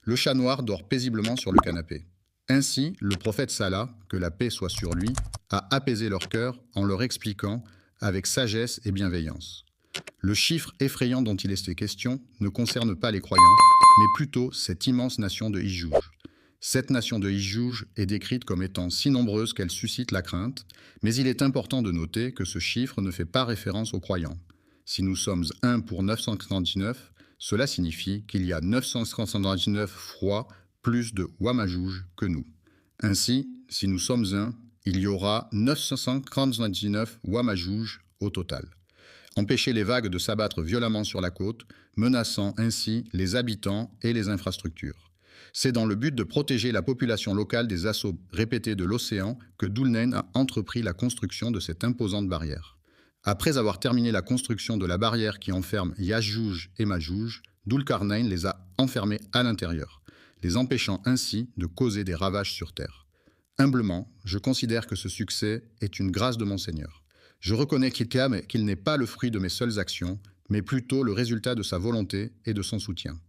Le chat noir dort paisiblement sur le canapé. Ainsi, le prophète Salah, que la paix soit sur lui, a apaisé leur cœur en leur expliquant avec sagesse et bienveillance. Le chiffre effrayant dont il était question ne concerne pas les croyants, mais plutôt cette immense nation de Yajouj. Cette nation de Yajouj est décrite comme étant si nombreuse qu'elle suscite la crainte, mais il est important de noter que ce chiffre ne fait pas référence aux croyants. Si nous sommes 1 pour 999, cela signifie qu'il y a 999 fois plus de Wamajouj que nous. Ainsi, si nous sommes 1, il y aura 999 Wamajouj au total. Empêcher les vagues de s'abattre violemment sur la côte, menaçant ainsi les habitants et les infrastructures. C'est dans le but de protéger la population locale des assauts répétés de l'océan que Dhul-Nayn a entrepris la construction de cette imposante barrière. Après avoir terminé la construction de la barrière qui enferme Yajouj et Majouj, Dhul-Qarnayn les a enfermés à l'intérieur, les empêchant ainsi de causer des ravages sur terre. Humblement, je considère que ce succès est une grâce de mon Seigneur. Je reconnais qu'il n'est pas le fruit de mes seules actions, mais plutôt le résultat de sa volonté et de son soutien.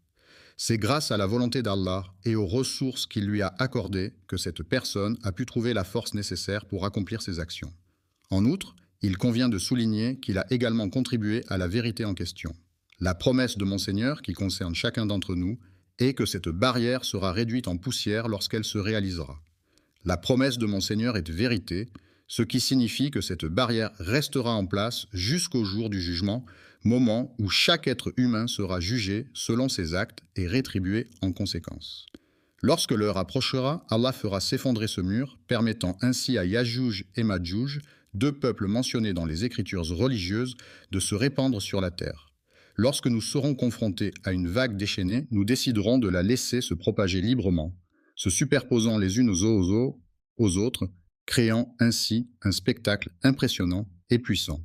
C'est grâce à la volonté d'Allah et aux ressources qu'il lui a accordées que cette personne a pu trouver la force nécessaire pour accomplir ses actions. En outre, il convient de souligner qu'il a également contribué à la vérité en question. La promesse de mon Seigneur, qui concerne chacun d'entre nous, est que cette barrière sera réduite en poussière lorsqu'elle se réalisera. La promesse de mon Seigneur est de vérité, ce qui signifie que cette barrière restera en place jusqu'au jour du jugement, moment où chaque être humain sera jugé selon ses actes et rétribué en conséquence. Lorsque l'heure approchera, Allah fera s'effondrer ce mur, permettant ainsi à Yajouj et Majouj, deux peuples mentionnés dans les écritures religieuses, de se répandre sur la terre. Lorsque nous serons confrontés à une vague déchaînée, nous déciderons de la laisser se propager librement, se superposant les unes aux autres, créant ainsi un spectacle impressionnant et puissant.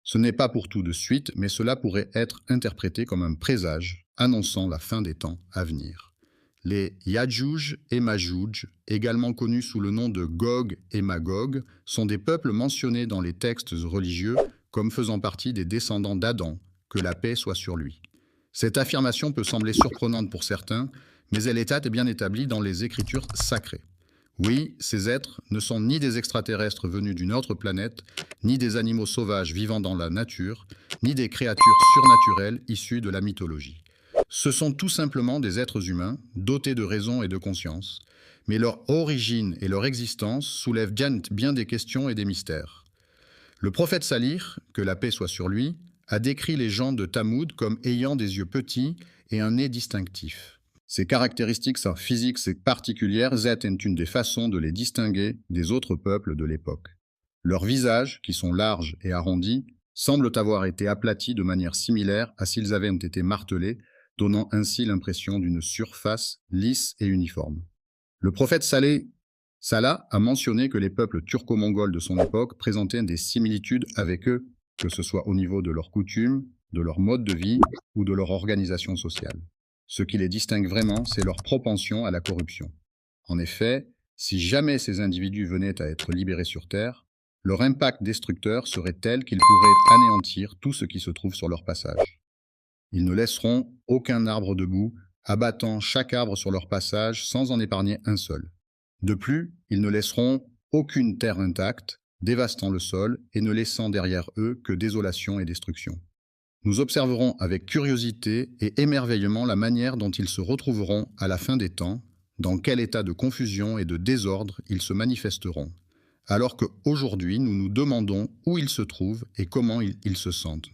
Ce n'est pas pour tout de suite, mais cela pourrait être interprété comme un présage annonçant la fin des temps à venir. Les Yajouj et Majouj, également connus sous le nom de Gog et Magog, sont des peuples mentionnés dans les textes religieux comme faisant partie des descendants d'Adam, que la paix soit sur lui. Cette affirmation peut sembler surprenante pour certains, mais elle est bien établie dans les écritures sacrées. Oui, ces êtres ne sont ni des extraterrestres venus d'une autre planète, ni des animaux sauvages vivant dans la nature, ni des créatures surnaturelles issues de la mythologie. Ce sont tout simplement des êtres humains, dotés de raison et de conscience, mais leur origine et leur existence soulèvent bien des questions et des mystères. Le prophète Salih, que la paix soit sur lui, a décrit les gens de Thamoud comme ayant des yeux petits et un nez distinctif. Ces caractéristiques physiques particulières étaient une des façons de les distinguer des autres peuples de l'époque. Leurs visages, qui sont larges et arrondis, semblent avoir été aplatis de manière similaire à s'ils avaient été martelés, donnant ainsi l'impression d'une surface lisse et uniforme. Le prophète Salah a mentionné que les peuples turco-mongols de son époque présentaient des similitudes avec eux, que ce soit au niveau de leurs coutumes, de leur mode de vie ou de leur organisation sociale. Ce qui les distingue vraiment, c'est leur propension à la corruption. En effet, si jamais ces individus venaient à être libérés sur Terre, leur impact destructeur serait tel qu'ils pourraient anéantir tout ce qui se trouve sur leur passage. Ils ne laisseront aucun arbre debout, abattant chaque arbre sur leur passage sans en épargner un seul. De plus, ils ne laisseront aucune terre intacte, dévastant le sol et ne laissant derrière eux que désolation et destruction. Nous observerons avec curiosité et émerveillement la manière dont ils se retrouveront à la fin des temps, dans quel état de confusion et de désordre ils se manifesteront, alors qu'aujourd'hui nous nous demandons où ils se trouvent et comment ils se sentent.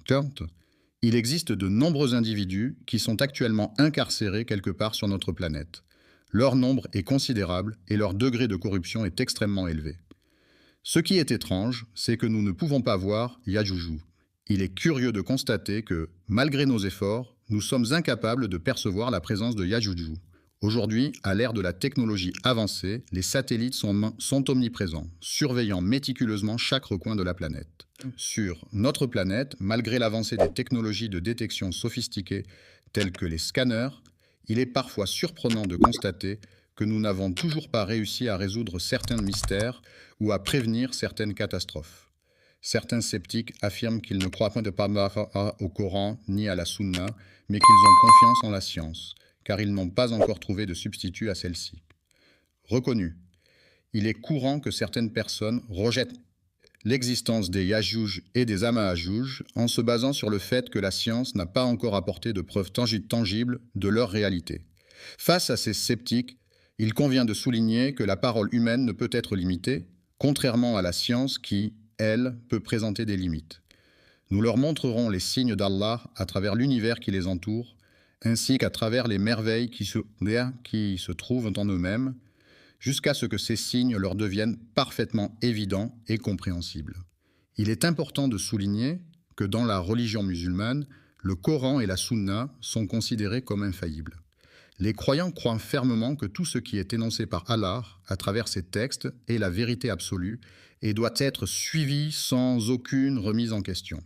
Il existe de nombreux individus qui sont actuellement incarcérés quelque part sur notre planète. Leur nombre est considérable et leur degré de corruption est extrêmement élevé. Ce qui est étrange, c'est que nous ne pouvons pas voir Yajuju. Il est curieux de constater que, malgré nos efforts, nous sommes incapables de percevoir la présence de Yajuju. Aujourd'hui, à l'ère de la technologie avancée, les satellites sont omniprésents, surveillant méticuleusement chaque recoin de la planète. Sur notre planète, malgré l'avancée des technologies de détection sophistiquées telles que les scanners, il est parfois surprenant de constater que nous n'avons toujours pas réussi à résoudre certains mystères ou à prévenir certaines catastrophes. Certains sceptiques affirment qu'ils ne croient pas au Coran ni à la Sunna, mais qu'ils ont confiance en la science, car ils n'ont pas encore trouvé de substitut à celle-ci. Reconnu, il est courant que certaines personnes rejettent l'existence des Yajuj et des Amahajuj en se basant sur le fait que la science n'a pas encore apporté de preuves tangibles de leur réalité. Face à ces sceptiques, il convient de souligner que la parole humaine ne peut être limitée, contrairement à la science qui, elle, peut présenter des limites. Nous leur montrerons les signes d'Allah à travers l'univers qui les entoure, ainsi qu'à travers les merveilles qui se trouvent en eux-mêmes, jusqu'à ce que ces signes leur deviennent parfaitement évidents et compréhensibles. Il est important de souligner que dans la religion musulmane, le Coran et la Sunna sont considérés comme infaillibles. Les croyants croient fermement que tout ce qui est énoncé par Allah à travers ces textes est la vérité absolue et doit être suivi sans aucune remise en question.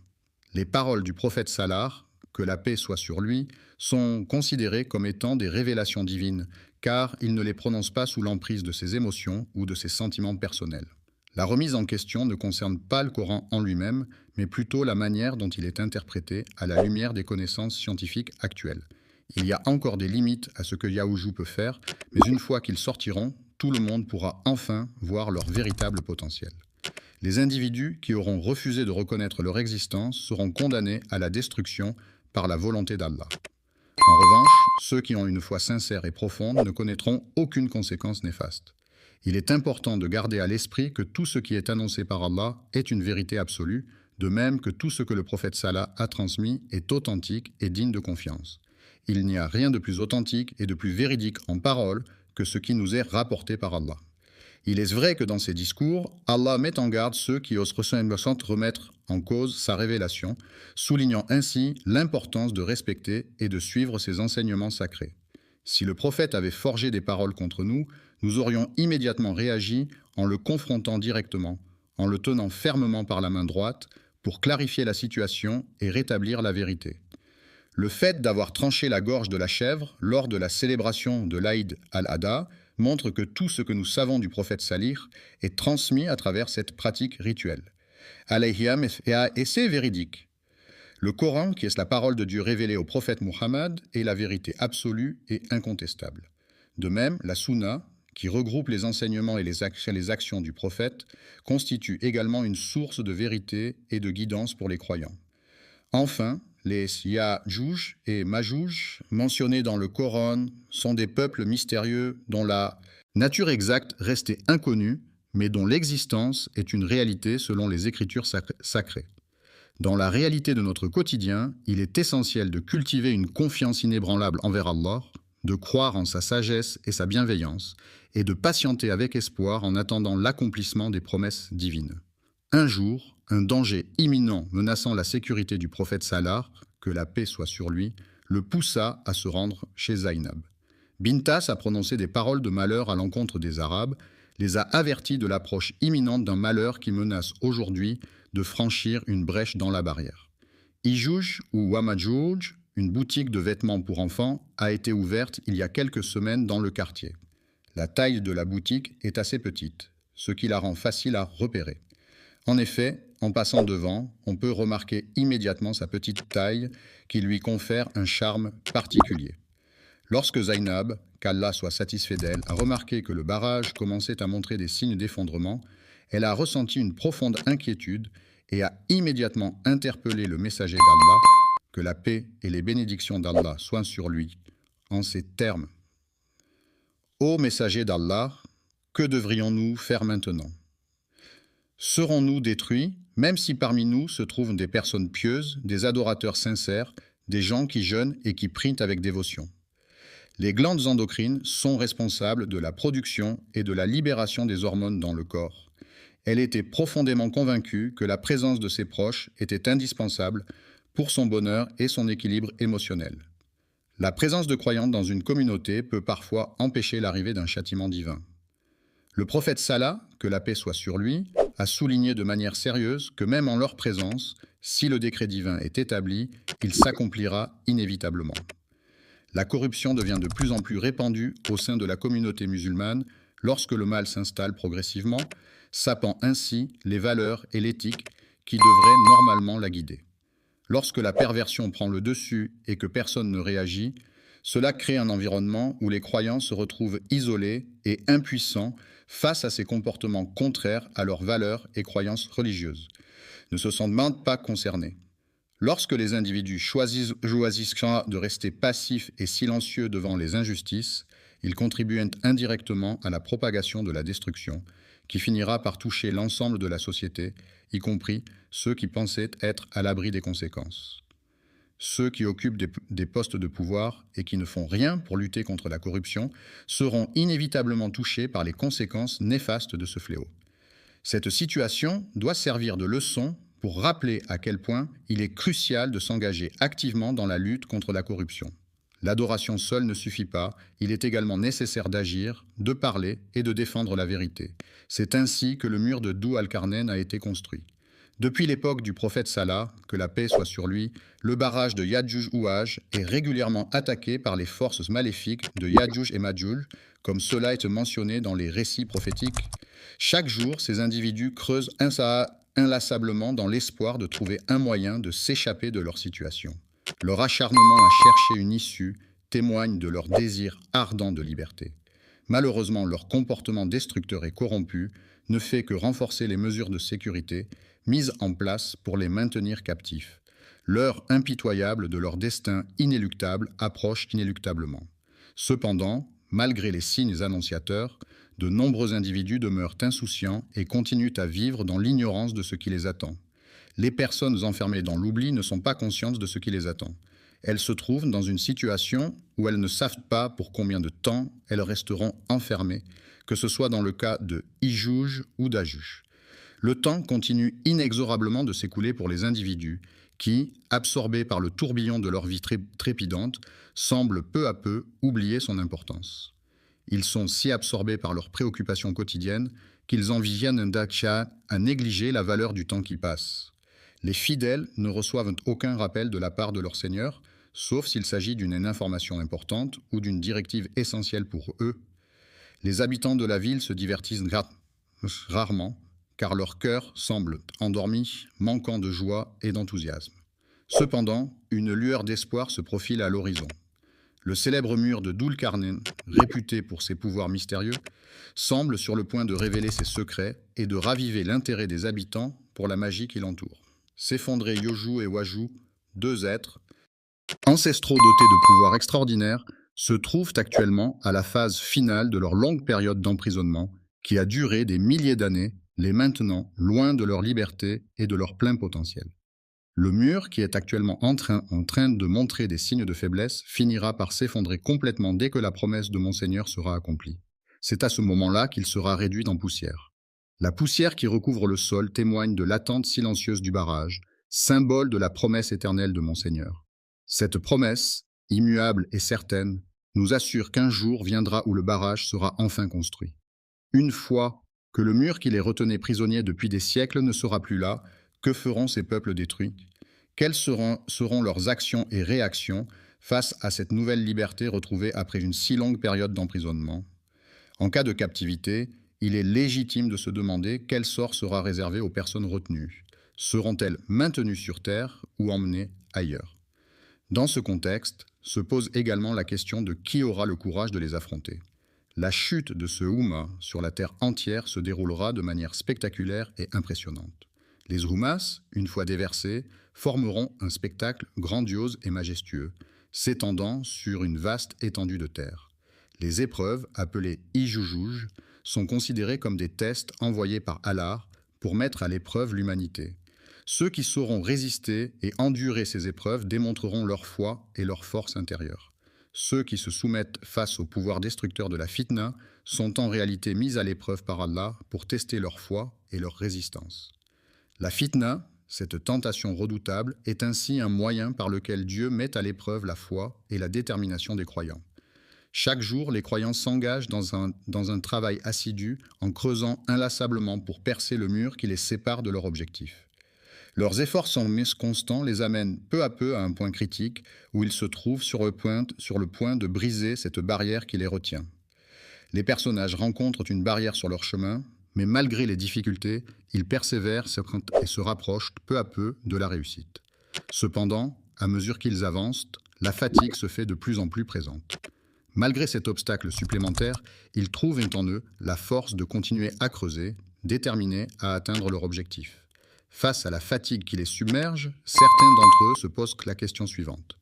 Les paroles du prophète Salah, que la paix soit sur lui, sont considérées comme étant des révélations divines, car il ne les prononce pas sous l'emprise de ses émotions ou de ses sentiments personnels. La remise en question ne concerne pas le Coran en lui-même, mais plutôt la manière dont il est interprété à la lumière des connaissances scientifiques actuelles. Il y a encore des limites à ce que Yajuj peut faire, mais une fois qu'ils sortiront, tout le monde pourra enfin voir leur véritable potentiel. Les individus qui auront refusé de reconnaître leur existence seront condamnés à la destruction par la volonté d'Allah. En revanche, ceux qui ont une foi sincère et profonde ne connaîtront aucune conséquence néfaste. Il est important de garder à l'esprit que tout ce qui est annoncé par Allah est une vérité absolue, de même que tout ce que le prophète Salah a transmis est authentique et digne de confiance. Il n'y a rien de plus authentique et de plus véridique en parole que ce qui nous est rapporté par Allah. Il est vrai que dans ses discours, Allah met en garde ceux qui osent remettre en cause sa révélation, soulignant ainsi l'importance de respecter et de suivre ses enseignements sacrés. Si le prophète avait forgé des paroles contre nous, nous aurions immédiatement réagi en le confrontant directement, en le tenant fermement par la main droite, pour clarifier la situation et rétablir la vérité. Le fait d'avoir tranché la gorge de la chèvre lors de la célébration de l'Aïd al-Adha montre que tout ce que nous savons du prophète Salih est transmis à travers cette pratique rituelle. Alayhiyam, et c'est véridique. Le Coran, qui est la parole de Dieu révélée au prophète Muhammad, est la vérité absolue et incontestable. De même, la Sunna, qui regroupe les enseignements et les actions du prophète, constitue également une source de vérité et de guidance pour les croyants. Enfin, les Yajuj et Majuj, mentionnés dans le Coran, sont des peuples mystérieux dont la nature exacte restait inconnue, mais dont l'existence est une réalité selon les Écritures sacrées. Dans la réalité de notre quotidien, il est essentiel de cultiver une confiance inébranlable envers Allah, de croire en sa sagesse et sa bienveillance, et de patienter avec espoir en attendant l'accomplissement des promesses divines. Un jour, un danger imminent menaçant la sécurité du prophète Salah, que la paix soit sur lui, le poussa à se rendre chez Zaynab. Bintas a prononcé des paroles de malheur à l'encontre des Arabes, les a avertis de l'approche imminente d'un malheur qui menace aujourd'hui de franchir une brèche dans la barrière. Ijuj ou Wamajuj, une boutique de vêtements pour enfants, a été ouverte il y a quelques semaines dans le quartier. La taille de la boutique est assez petite, ce qui la rend facile à repérer. En effet, en passant devant, on peut remarquer immédiatement sa petite taille qui lui confère un charme particulier. Lorsque Zaynab, qu'Allah soit satisfait d'elle, a remarqué que le barrage commençait à montrer des signes d'effondrement, elle a ressenti une profonde inquiétude et a immédiatement interpellé le messager d'Allah, que la paix et les bénédictions d'Allah soient sur lui, en ces termes. Ô messager d'Allah, que devrions-nous faire maintenant? Serons-nous détruits, même si parmi nous se trouvent des personnes pieuses, des adorateurs sincères, des gens qui jeûnent et qui prient avec dévotion? Les glandes endocrines sont responsables de la production et de la libération des hormones dans le corps. Elle était profondément convaincue que la présence de ses proches était indispensable pour son bonheur et son équilibre émotionnel. La présence de croyants dans une communauté peut parfois empêcher l'arrivée d'un châtiment divin. Le prophète Salah, que la paix soit sur lui, a souligné de manière sérieuse que même en leur présence, si le décret divin est établi, il s'accomplira inévitablement. La corruption devient de plus en plus répandue au sein de la communauté musulmane lorsque le mal s'installe progressivement, sapant ainsi les valeurs et l'éthique qui devraient normalement la guider. Lorsque la perversion prend le dessus et que personne ne réagit, cela crée un environnement où les croyants se retrouvent isolés et impuissants face à ces comportements contraires à leurs valeurs et croyances religieuses, ne se sentent pas concernés. Lorsque les individus choisissent de rester passifs et silencieux devant les injustices, ils contribuent indirectement à la propagation de la destruction, qui finira par toucher l'ensemble de la société, y compris ceux qui pensaient être à l'abri des conséquences. Ceux qui occupent des postes de pouvoir et qui ne font rien pour lutter contre la corruption seront inévitablement touchés par les conséquences néfastes de ce fléau. Cette situation doit servir de leçon pour rappeler à quel point il est crucial de s'engager activement dans la lutte contre la corruption. L'adoration seule ne suffit pas, il est également nécessaire d'agir, de parler et de défendre la vérité. C'est ainsi que le mur de Dhu al-Qarnayn a été construit. Depuis l'époque du prophète Salah, que la paix soit sur lui, le barrage de Yadjuj-Ouaj est régulièrement attaqué par les forces maléfiques de Yadjuj et Madjuj, comme cela est mentionné dans les récits prophétiques. Chaque jour, ces individus creusent inlassablement dans l'espoir de trouver un moyen de s'échapper de leur situation. Leur acharnement à chercher une issue témoigne de leur désir ardent de liberté. Malheureusement, leur comportement destructeur et corrompu ne fait que renforcer les mesures de sécurité mises en place pour les maintenir captifs. L'heure impitoyable de leur destin inéluctable approche inéluctablement. Cependant, malgré les signes annonciateurs, de nombreux individus demeurent insouciants et continuent à vivre dans l'ignorance de ce qui les attend. Les personnes enfermées dans l'oubli ne sont pas conscientes de ce qui les attend. Elles se trouvent dans une situation où elles ne savent pas pour combien de temps elles resteront enfermées, que ce soit dans le cas de Yadjuj ou d'Ajuj. Le temps continue inexorablement de s'écouler pour les individus qui, absorbés par le tourbillon de leur vie trépidante, semblent peu à peu oublier son importance. Ils sont si absorbés par leurs préoccupations quotidiennes qu'ils en viennent à négliger la valeur du temps qui passe. Les fidèles ne reçoivent aucun rappel de la part de leur Seigneur, sauf s'il s'agit d'une information importante ou d'une directive essentielle pour eux. Les habitants de la ville se divertissent rarement, car leur cœur semble endormi, manquant de joie et d'enthousiasme. Cependant, une lueur d'espoir se profile à l'horizon. Le célèbre mur de Dhu al-Qarnayn, réputé pour ses pouvoirs mystérieux, semble sur le point de révéler ses secrets et de raviver l'intérêt des habitants pour la magie qui l'entoure. S'effondrer Yoju et Waju, deux êtres ancestraux dotés de pouvoirs extraordinaires, se trouvent actuellement à la phase finale de leur longue période d'emprisonnement qui a duré des milliers d'années, les maintenant loin de leur liberté et de leur plein potentiel. Le mur, qui est actuellement en train de montrer des signes de faiblesse, finira par s'effondrer complètement dès que la promesse de mon Seigneur sera accomplie. C'est à ce moment-là qu'il sera réduit en poussière. La poussière qui recouvre le sol témoigne de l'attente silencieuse du barrage, symbole de la promesse éternelle de mon Seigneur. Cette promesse, immuable et certaine, nous assure qu'un jour viendra où le barrage sera enfin construit. Une fois que le mur qui les retenait prisonniers depuis des siècles ne sera plus là, que feront ces peuples détruits? Quelles seront leurs actions et réactions face à cette nouvelle liberté retrouvée après une si longue période d'emprisonnement? En cas de captivité, il est légitime de se demander quel sort sera réservé aux personnes retenues. Seront-elles maintenues sur Terre ou emmenées ailleurs? Dans ce contexte, se pose également la question de qui aura le courage de les affronter. La chute de ce Houma sur la terre entière se déroulera de manière spectaculaire et impressionnante. Les Houmas, une fois déversés, formeront un spectacle grandiose et majestueux, s'étendant sur une vaste étendue de terre. Les épreuves, appelées Ijujouj, sont considérées comme des tests envoyés par Allah pour mettre à l'épreuve l'humanité. Ceux qui sauront résister et endurer ces épreuves démontreront leur foi et leur force intérieure. Ceux qui se soumettent face au pouvoir destructeur de la fitna sont en réalité mis à l'épreuve par Allah pour tester leur foi et leur résistance. La fitna, cette tentation redoutable, est ainsi un moyen par lequel Dieu met à l'épreuve la foi et la détermination des croyants. Chaque jour, les croyants s'engagent dans un travail assidu en creusant inlassablement pour percer le mur qui les sépare de leur objectif. Leurs efforts sans cesse constants les amènent peu à peu à un point critique où ils se trouvent sur le point de briser cette barrière qui les retient. Les personnages rencontrent une barrière sur leur chemin, mais malgré les difficultés, ils persévèrent et se rapprochent peu à peu de la réussite. Cependant, à mesure qu'ils avancent, la fatigue se fait de plus en plus présente. Malgré cet obstacle supplémentaire, ils trouvent en eux la force de continuer à creuser, déterminés à atteindre leur objectif. Face à la fatigue qui les submerge, certains d'entre eux se posent la question suivante.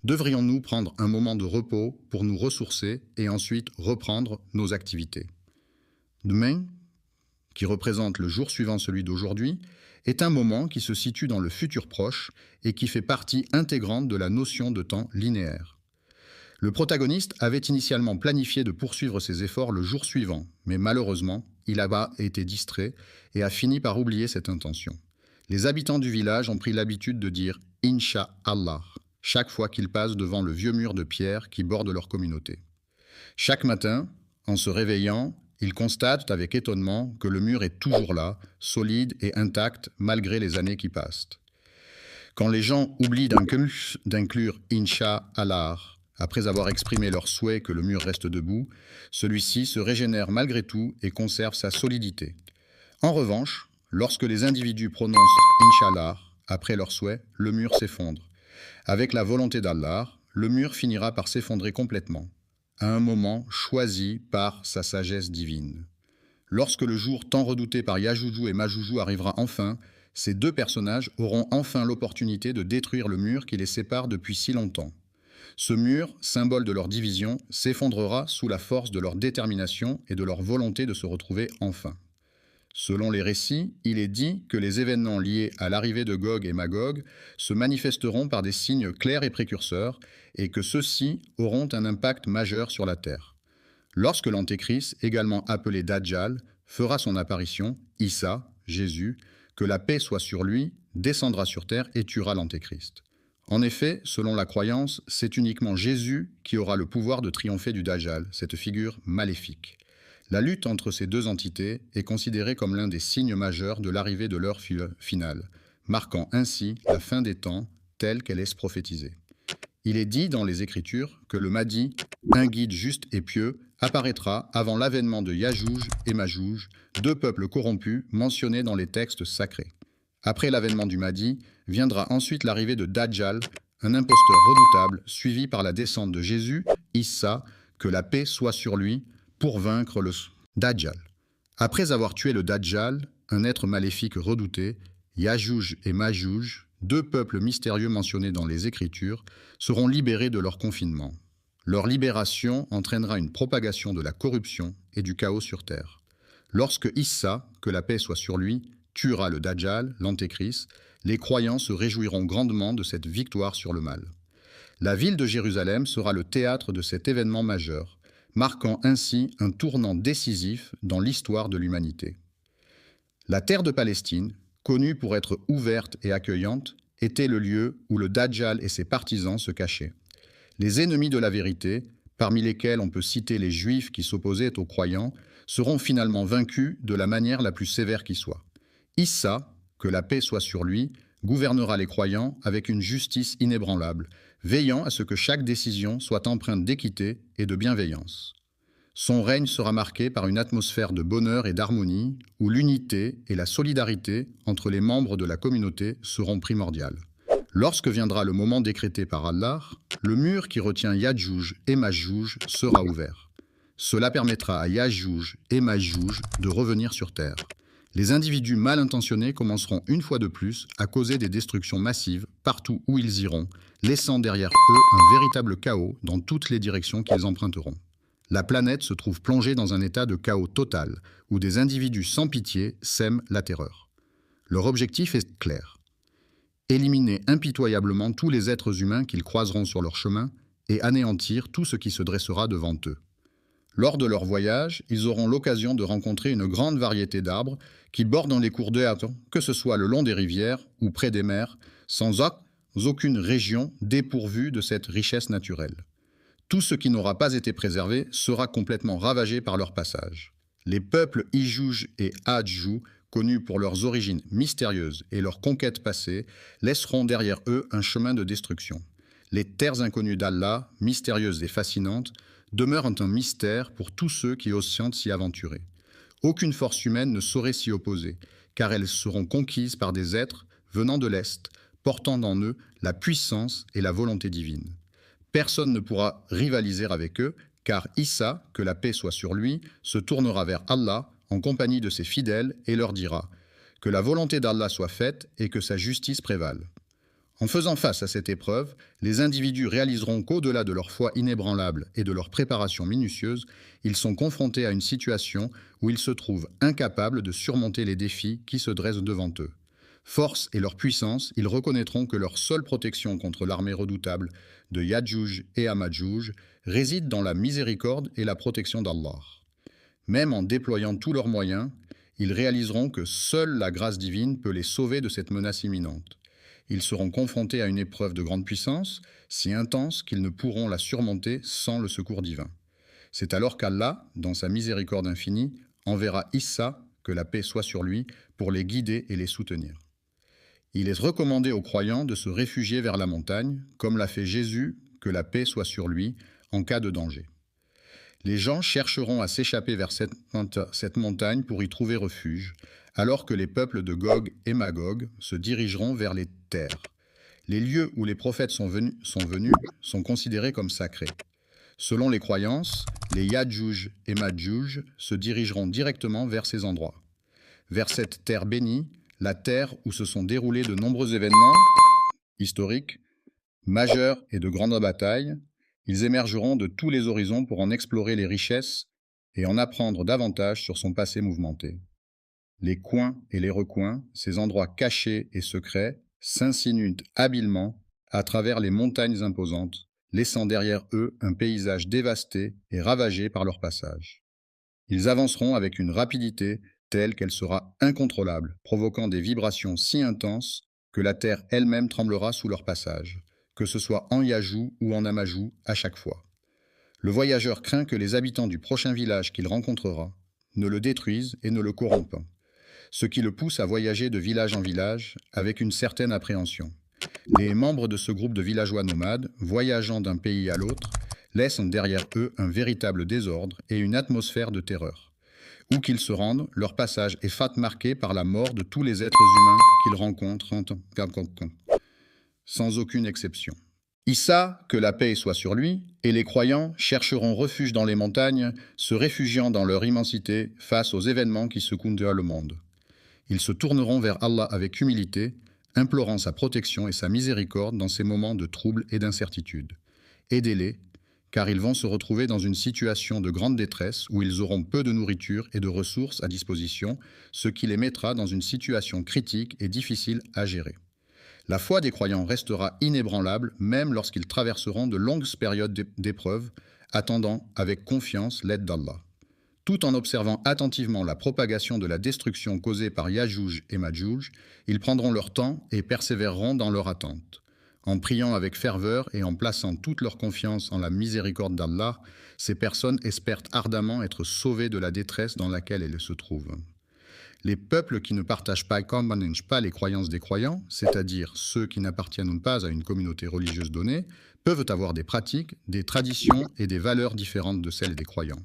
Devrions-nous prendre un moment de repos pour nous ressourcer et ensuite reprendre nos activités? Demain, qui représente le jour suivant celui d'aujourd'hui, est un moment qui se situe dans le futur proche et qui fait partie intégrante de la notion de temps linéaire. Le protagoniste avait initialement planifié de poursuivre ses efforts le jour suivant, mais malheureusement, il a été distrait et a fini par oublier cette intention. Les habitants du village ont pris l'habitude de dire « Inch'Allah » chaque fois qu'ils passent devant le vieux mur de pierre qui borde leur communauté. Chaque matin, en se réveillant, ils constatent avec étonnement que le mur est toujours là, solide et intact malgré les années qui passent. Quand les gens oublient d'inclure « Inch'Allah » après avoir exprimé leur souhait que le mur reste debout, celui-ci se régénère malgré tout et conserve sa solidité. En revanche, lorsque les individus prononcent « Inch'Allah » après leur souhait, le mur s'effondre. Avec la volonté d'Allah, le mur finira par s'effondrer complètement, à un moment choisi par sa sagesse divine. Lorsque le jour tant redouté par Yajuju et Majuju arrivera enfin, ces deux personnages auront enfin l'opportunité de détruire le mur qui les sépare depuis si longtemps. Ce mur, symbole de leur division, s'effondrera sous la force de leur détermination et de leur volonté de se retrouver enfin. Selon les récits, il est dit que les événements liés à l'arrivée de Gog et Magog se manifesteront par des signes clairs et précurseurs et que ceux-ci auront un impact majeur sur la Terre. Lorsque l'Antéchrist, également appelé Dajjal, fera son apparition, Issa, Jésus, que la paix soit sur lui, descendra sur terre et tuera l'Antéchrist. En effet, selon la croyance, c'est uniquement Jésus qui aura le pouvoir de triompher du Dajjal, cette figure maléfique. La lutte entre ces deux entités est considérée comme l'un des signes majeurs de l'arrivée de l'heure finale, marquant ainsi la fin des temps telle qu'elle est prophétisée. Il est dit dans les Écritures que le Mahdi, un guide juste et pieux, apparaîtra avant l'avènement de Yajouj et Majouj, deux peuples corrompus mentionnés dans les textes sacrés. Après l'avènement du Mahdi, viendra ensuite l'arrivée de Dajjal, un imposteur redoutable, suivi par la descente de Jésus, Issa, que la paix soit sur lui, pour vaincre le Dajjal. Après avoir tué le Dajjal, un être maléfique redouté, Yajouj et Majouj, deux peuples mystérieux mentionnés dans les Écritures, seront libérés de leur confinement. Leur libération entraînera une propagation de la corruption et du chaos sur terre. Lorsque Issa, que la paix soit sur lui, tuera le Dajjal, l'Antéchrist, les croyants se réjouiront grandement de cette victoire sur le mal. La ville de Jérusalem sera le théâtre de cet événement majeur, marquant ainsi un tournant décisif dans l'histoire de l'humanité. La terre de Palestine, connue pour être ouverte et accueillante, était le lieu où le Dajjal et ses partisans se cachaient. Les ennemis de la vérité, parmi lesquels on peut citer les Juifs qui s'opposaient aux croyants, seront finalement vaincus de la manière la plus sévère qui soit. Issa, que la paix soit sur lui, gouvernera les croyants avec une justice inébranlable, veillant à ce que chaque décision soit empreinte d'équité et de bienveillance. Son règne sera marqué par une atmosphère de bonheur et d'harmonie, où l'unité et la solidarité entre les membres de la communauté seront primordiales. Lorsque viendra le moment décrété par Allah, le mur qui retient Yajouj et Majouj sera ouvert. Cela permettra à Yajouj et Majouj de revenir sur Terre. Les individus mal intentionnés commenceront une fois de plus à causer des destructions massives partout où ils iront, laissant derrière eux un véritable chaos dans toutes les directions qu'ils emprunteront. La planète se trouve plongée dans un état de chaos total, où des individus sans pitié sèment la terreur. Leur objectif est clair: éliminer impitoyablement tous les êtres humains qu'ils croiseront sur leur chemin et anéantir tout ce qui se dressera devant eux. Lors de leur voyage, ils auront l'occasion de rencontrer une grande variété d'arbres qui bordent les cours d'eau, que ce soit le long des rivières ou près des mers, sans aucune région dépourvue de cette richesse naturelle. Tout ce qui n'aura pas été préservé sera complètement ravagé par leur passage. Les peuples Ijouj et Adjou, connus pour leurs origines mystérieuses et leurs conquêtes passées, laisseront derrière eux un chemin de destruction. Les terres inconnues d'Allah, mystérieuses et fascinantes, demeurent un mystère pour tous ceux qui osent s'y aventurer. Aucune force humaine ne saurait s'y opposer, car elles seront conquises par des êtres venant de l'Est, portant en eux la puissance et la volonté divine. Personne ne pourra rivaliser avec eux, car Issa, que la paix soit sur lui, se tournera vers Allah en compagnie de ses fidèles et leur dira « Que la volonté d'Allah soit faite et que sa justice prévale ». En faisant face à cette épreuve, les individus réaliseront qu'au-delà de leur foi inébranlable et de leur préparation minutieuse, ils sont confrontés à une situation où ils se trouvent incapables de surmonter les défis qui se dressent devant eux. Force et leur puissance, ils reconnaîtront que leur seule protection contre l'armée redoutable de Yadjouj et Amadjouj réside dans la miséricorde et la protection d'Allah. Même en déployant tous leurs moyens, ils réaliseront que seule la grâce divine peut les sauver de cette menace imminente. Ils seront confrontés à une épreuve de grande puissance, si intense qu'ils ne pourront la surmonter sans le secours divin. C'est alors qu'Allah, dans sa miséricorde infinie, enverra Issa, que la paix soit sur lui, pour les guider et les soutenir. Il est recommandé aux croyants de se réfugier vers la montagne, comme l'a fait Jésus, que la paix soit sur lui, en cas de danger. Les gens chercheront à s'échapper vers cette montagne pour y trouver refuge, alors que les peuples de Gog et Magog se dirigeront vers les terres. Les lieux où les prophètes sont venus sont considérés comme sacrés. Selon les croyances, les Yadjouj et Madjouj se dirigeront directement vers ces endroits. Vers cette terre bénie, la terre où se sont déroulés de nombreux événements historiques, majeurs et de grandes batailles, ils émergeront de tous les horizons pour en explorer les richesses et en apprendre davantage sur son passé mouvementé. Les coins et les recoins, ces endroits cachés et secrets, s'insinuent habilement à travers les montagnes imposantes, laissant derrière eux un paysage dévasté et ravagé par leur passage. Ils avanceront avec une rapidité telle qu'elle sera incontrôlable, provoquant des vibrations si intenses que la terre elle-même tremblera sous leur passage, que ce soit en Yajou ou en Amajou à chaque fois. Le voyageur craint que les habitants du prochain village qu'il rencontrera ne le détruisent et ne le corrompent, ce qui le pousse à voyager de village en village avec une certaine appréhension. Les membres de ce groupe de villageois nomades, voyageant d'un pays à l'autre, laissent derrière eux un véritable désordre et une atmosphère de terreur. Où qu'ils se rendent, leur passage est marqué par la mort de tous les êtres humains qu'ils rencontrent, sans aucune exception. Issa, que la paix soit sur lui, et les croyants chercheront refuge dans les montagnes, se réfugiant dans leur immensité face aux événements qui secouent le monde. Ils se tourneront vers Allah avec humilité, implorant sa protection et sa miséricorde dans ces moments de trouble et d'incertitude. Aidez-les, car ils vont se retrouver dans une situation de grande détresse où ils auront peu de nourriture et de ressources à disposition, ce qui les mettra dans une situation critique et difficile à gérer. La foi des croyants restera inébranlable même lorsqu'ils traverseront de longues périodes d'épreuves, attendant avec confiance l'aide d'Allah. Tout en observant attentivement la propagation de la destruction causée par Yajouj et Madjouj, ils prendront leur temps et persévéreront dans leur attente. En priant avec ferveur et en plaçant toute leur confiance en la miséricorde d'Allah, ces personnes espèrent ardemment être sauvées de la détresse dans laquelle elles se trouvent. Les peuples qui ne partagent pas les croyances des croyants, c'est-à-dire ceux qui n'appartiennent pas à une communauté religieuse donnée, peuvent avoir des pratiques, des traditions et des valeurs différentes de celles des croyants.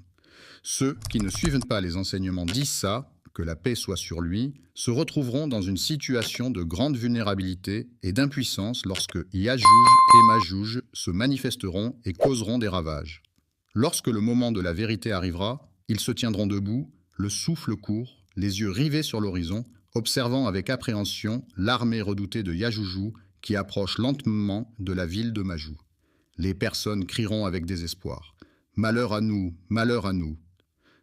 Ceux qui ne suivent pas les enseignements d'Issa, que la paix soit sur lui, se retrouveront dans une situation de grande vulnérabilité et d'impuissance lorsque Yajouj et Majouj se manifesteront et causeront des ravages. Lorsque le moment de la vérité arrivera, ils se tiendront debout, le souffle court, les yeux rivés sur l'horizon, observant avec appréhension l'armée redoutée de Yajuju qui approche lentement de la ville de Majou. Les personnes crieront avec désespoir. « Malheur à nous, malheur à nous !»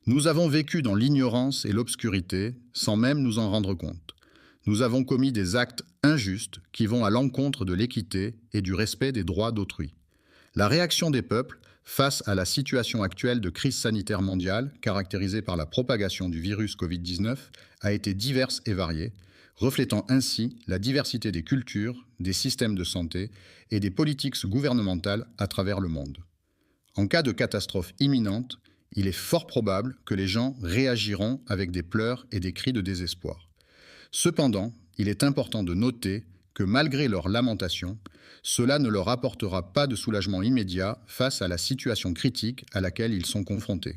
Nous avons vécu dans l'ignorance et l'obscurité sans même nous en rendre compte. Nous avons commis des actes injustes qui vont à l'encontre de l'équité et du respect des droits d'autrui. La réaction des peuples face à la situation actuelle de crise sanitaire mondiale, caractérisée par la propagation du virus Covid-19, a été diverse et variée, reflétant ainsi la diversité des cultures, des systèmes de santé et des politiques gouvernementales à travers le monde. En cas de catastrophe imminente, il est fort probable que les gens réagiront avec des pleurs et des cris de désespoir. Cependant, il est important de noter que malgré leurs lamentations, cela ne leur apportera pas de soulagement immédiat face à la situation critique à laquelle ils sont confrontés.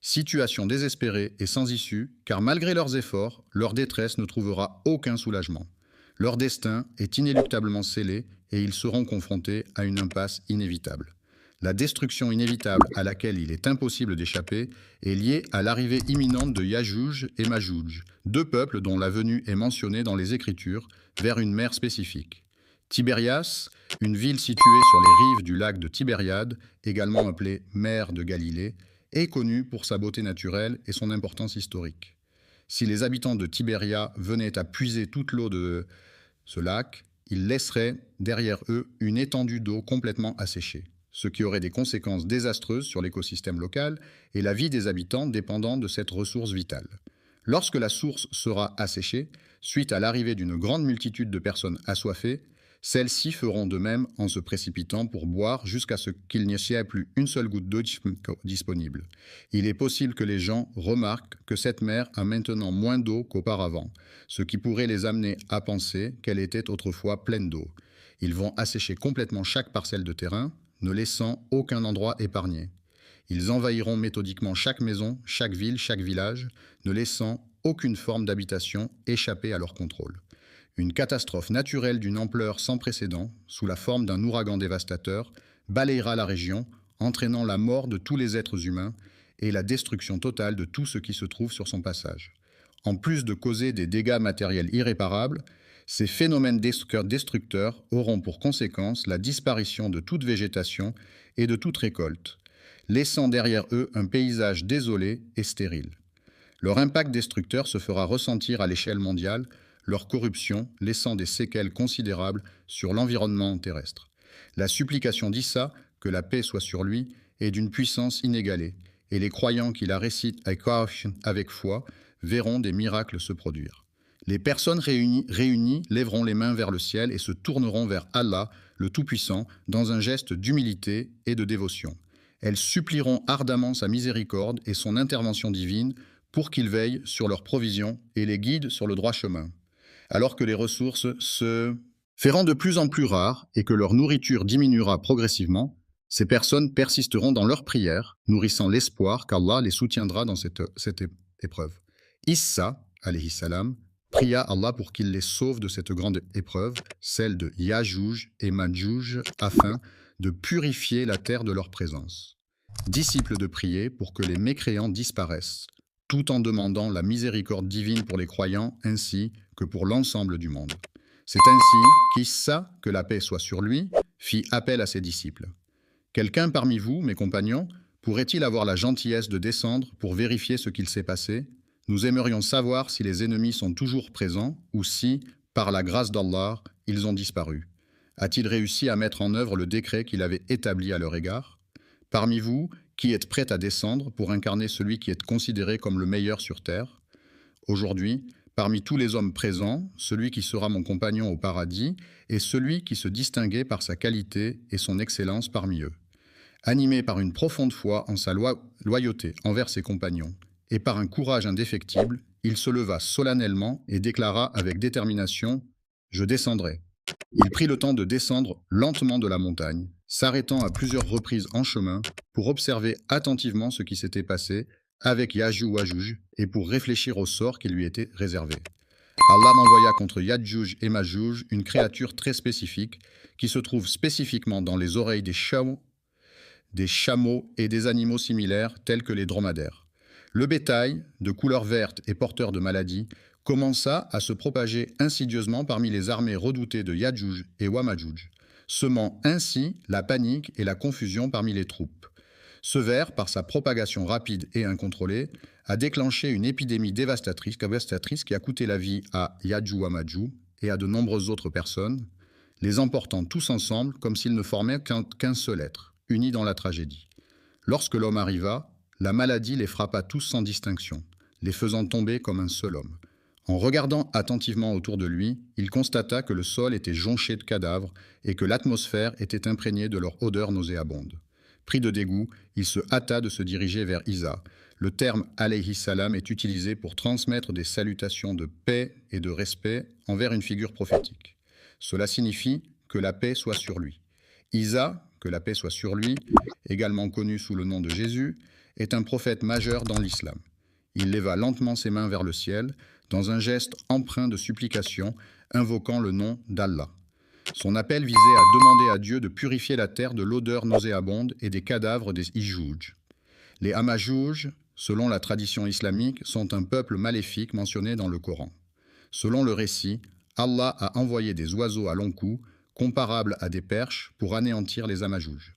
Situation désespérée et sans issue, car malgré leurs efforts, leur détresse ne trouvera aucun soulagement. Leur destin est inéluctablement scellé et ils seront confrontés à une impasse inévitable. La destruction inévitable à laquelle il est impossible d'échapper est liée à l'arrivée imminente de Yajuj et Majuj, deux peuples dont la venue est mentionnée dans les Écritures, vers une mer spécifique. Tibérias, une ville située sur les rives du lac de Tibériade, également appelée mer de Galilée, est connue pour sa beauté naturelle et son importance historique. Si les habitants de Tibéria venaient à puiser toute l'eau de ce lac, ils laisseraient derrière eux une étendue d'eau complètement asséchée, ce qui aurait des conséquences désastreuses sur l'écosystème local et la vie des habitants dépendant de cette ressource vitale. Lorsque la source sera asséchée, suite à l'arrivée d'une grande multitude de personnes assoiffées, celles-ci feront de même en se précipitant pour boire jusqu'à ce qu'il n'y ait plus une seule goutte d'eau disponible. Il est possible que les gens remarquent que cette mer a maintenant moins d'eau qu'auparavant, ce qui pourrait les amener à penser qu'elle était autrefois pleine d'eau. Ils vont assécher complètement chaque parcelle de terrain, ne laissant aucun endroit épargné. Ils envahiront méthodiquement chaque maison, chaque ville, chaque village, ne laissant aucune forme d'habitation échapper à leur contrôle. Une catastrophe naturelle d'une ampleur sans précédent, sous la forme d'un ouragan dévastateur, balayera la région, entraînant la mort de tous les êtres humains et la destruction totale de tout ce qui se trouve sur son passage. En plus de causer des dégâts matériels irréparables, ces phénomènes destructeurs auront pour conséquence la disparition de toute végétation et de toute récolte, laissant derrière eux un paysage désolé et stérile. Leur impact destructeur se fera ressentir à l'échelle mondiale, leur corruption laissant des séquelles considérables sur l'environnement terrestre. La supplication d'Issa, que la paix soit sur lui, est d'une puissance inégalée, et les croyants qui la récitent avec foi verront des miracles se produire. Les personnes réunies lèveront les mains vers le ciel et se tourneront vers Allah, le Tout-Puissant, dans un geste d'humilité et de dévotion. Elles supplieront ardemment sa miséricorde et son intervention divine pour qu'il veille sur leurs provisions et les guide sur le droit chemin. Alors que les ressources se feront de plus en plus rares et que leur nourriture diminuera progressivement, ces personnes persisteront dans leurs prières, nourrissant l'espoir qu'Allah les soutiendra dans cette épreuve. Issa, alayhi salam, pria Allah pour qu'il les sauve de cette grande épreuve, celle de Yajuj et Majuj, afin de purifier la terre de leur présence. Disciple de prier pour que les mécréants disparaissent, tout en demandant la miséricorde divine pour les croyants ainsi que pour l'ensemble du monde. C'est ainsi qu'Issa, que la paix soit sur lui, fit appel à ses disciples. Quelqu'un parmi vous, mes compagnons, pourrait-il avoir la gentillesse de descendre pour vérifier ce qu'il s'est passé ? Nous aimerions savoir si les ennemis sont toujours présents ou si, par la grâce d'Allah, ils ont disparu. A-t-il réussi à mettre en œuvre le décret qu'il avait établi à leur égard ? Parmi vous, qui êtes prêt à descendre pour incarner celui qui est considéré comme le meilleur sur terre ? Aujourd'hui, parmi tous les hommes présents, celui qui sera mon compagnon au paradis est celui qui se distinguait par sa qualité et son excellence parmi eux. Animé par une profonde foi en sa loyauté envers ses compagnons et par un courage indéfectible, il se leva solennellement et déclara avec détermination « Je descendrai ». Il prit le temps de descendre lentement de la montagne, s'arrêtant à plusieurs reprises en chemin pour observer attentivement ce qui s'était passé avec Yajuj et pour réfléchir au sort qui lui était réservé. Allah envoya contre Yajuj et Majuj une créature très spécifique qui se trouve spécifiquement dans les oreilles des chevaux des chameaux et des animaux similaires tels que les dromadaires. Le bétail, de couleur verte et porteur de maladies, commença à se propager insidieusement parmi les armées redoutées de Yadjouj et Wamajouj, semant ainsi la panique et la confusion parmi les troupes. Ce ver, par sa propagation rapide et incontrôlée, a déclenché une épidémie dévastatrice qui a coûté la vie à Yadjou-Wamajou et à de nombreuses autres personnes, les emportant tous ensemble comme s'ils ne formaient qu'un seul être, unis dans la tragédie. Lorsque l'homme arriva, la maladie les frappa tous sans distinction, les faisant tomber comme un seul homme. En regardant attentivement autour de lui, il constata que le sol était jonché de cadavres et que l'atmosphère était imprégnée de leur odeur nauséabonde. Pris de dégoût, il se hâta de se diriger vers Isa. Le terme « alayhi salam » est utilisé pour transmettre des salutations de paix et de respect envers une figure prophétique. Cela signifie que la paix soit sur lui. Isa, que la paix soit sur lui, également connu sous le nom de Jésus, est un prophète majeur dans l'islam. Il leva lentement ses mains vers le ciel, dans un geste empreint de supplication, invoquant le nom d'Allah. Son appel visait à demander à Dieu de purifier la terre de l'odeur nauséabonde et des cadavres des Ijouj. Les Amajouj, selon la tradition islamique, sont un peuple maléfique mentionné dans le Coran. Selon le récit, Allah a envoyé des oiseaux à long cou, comparables à des perches, pour anéantir les Amajouj.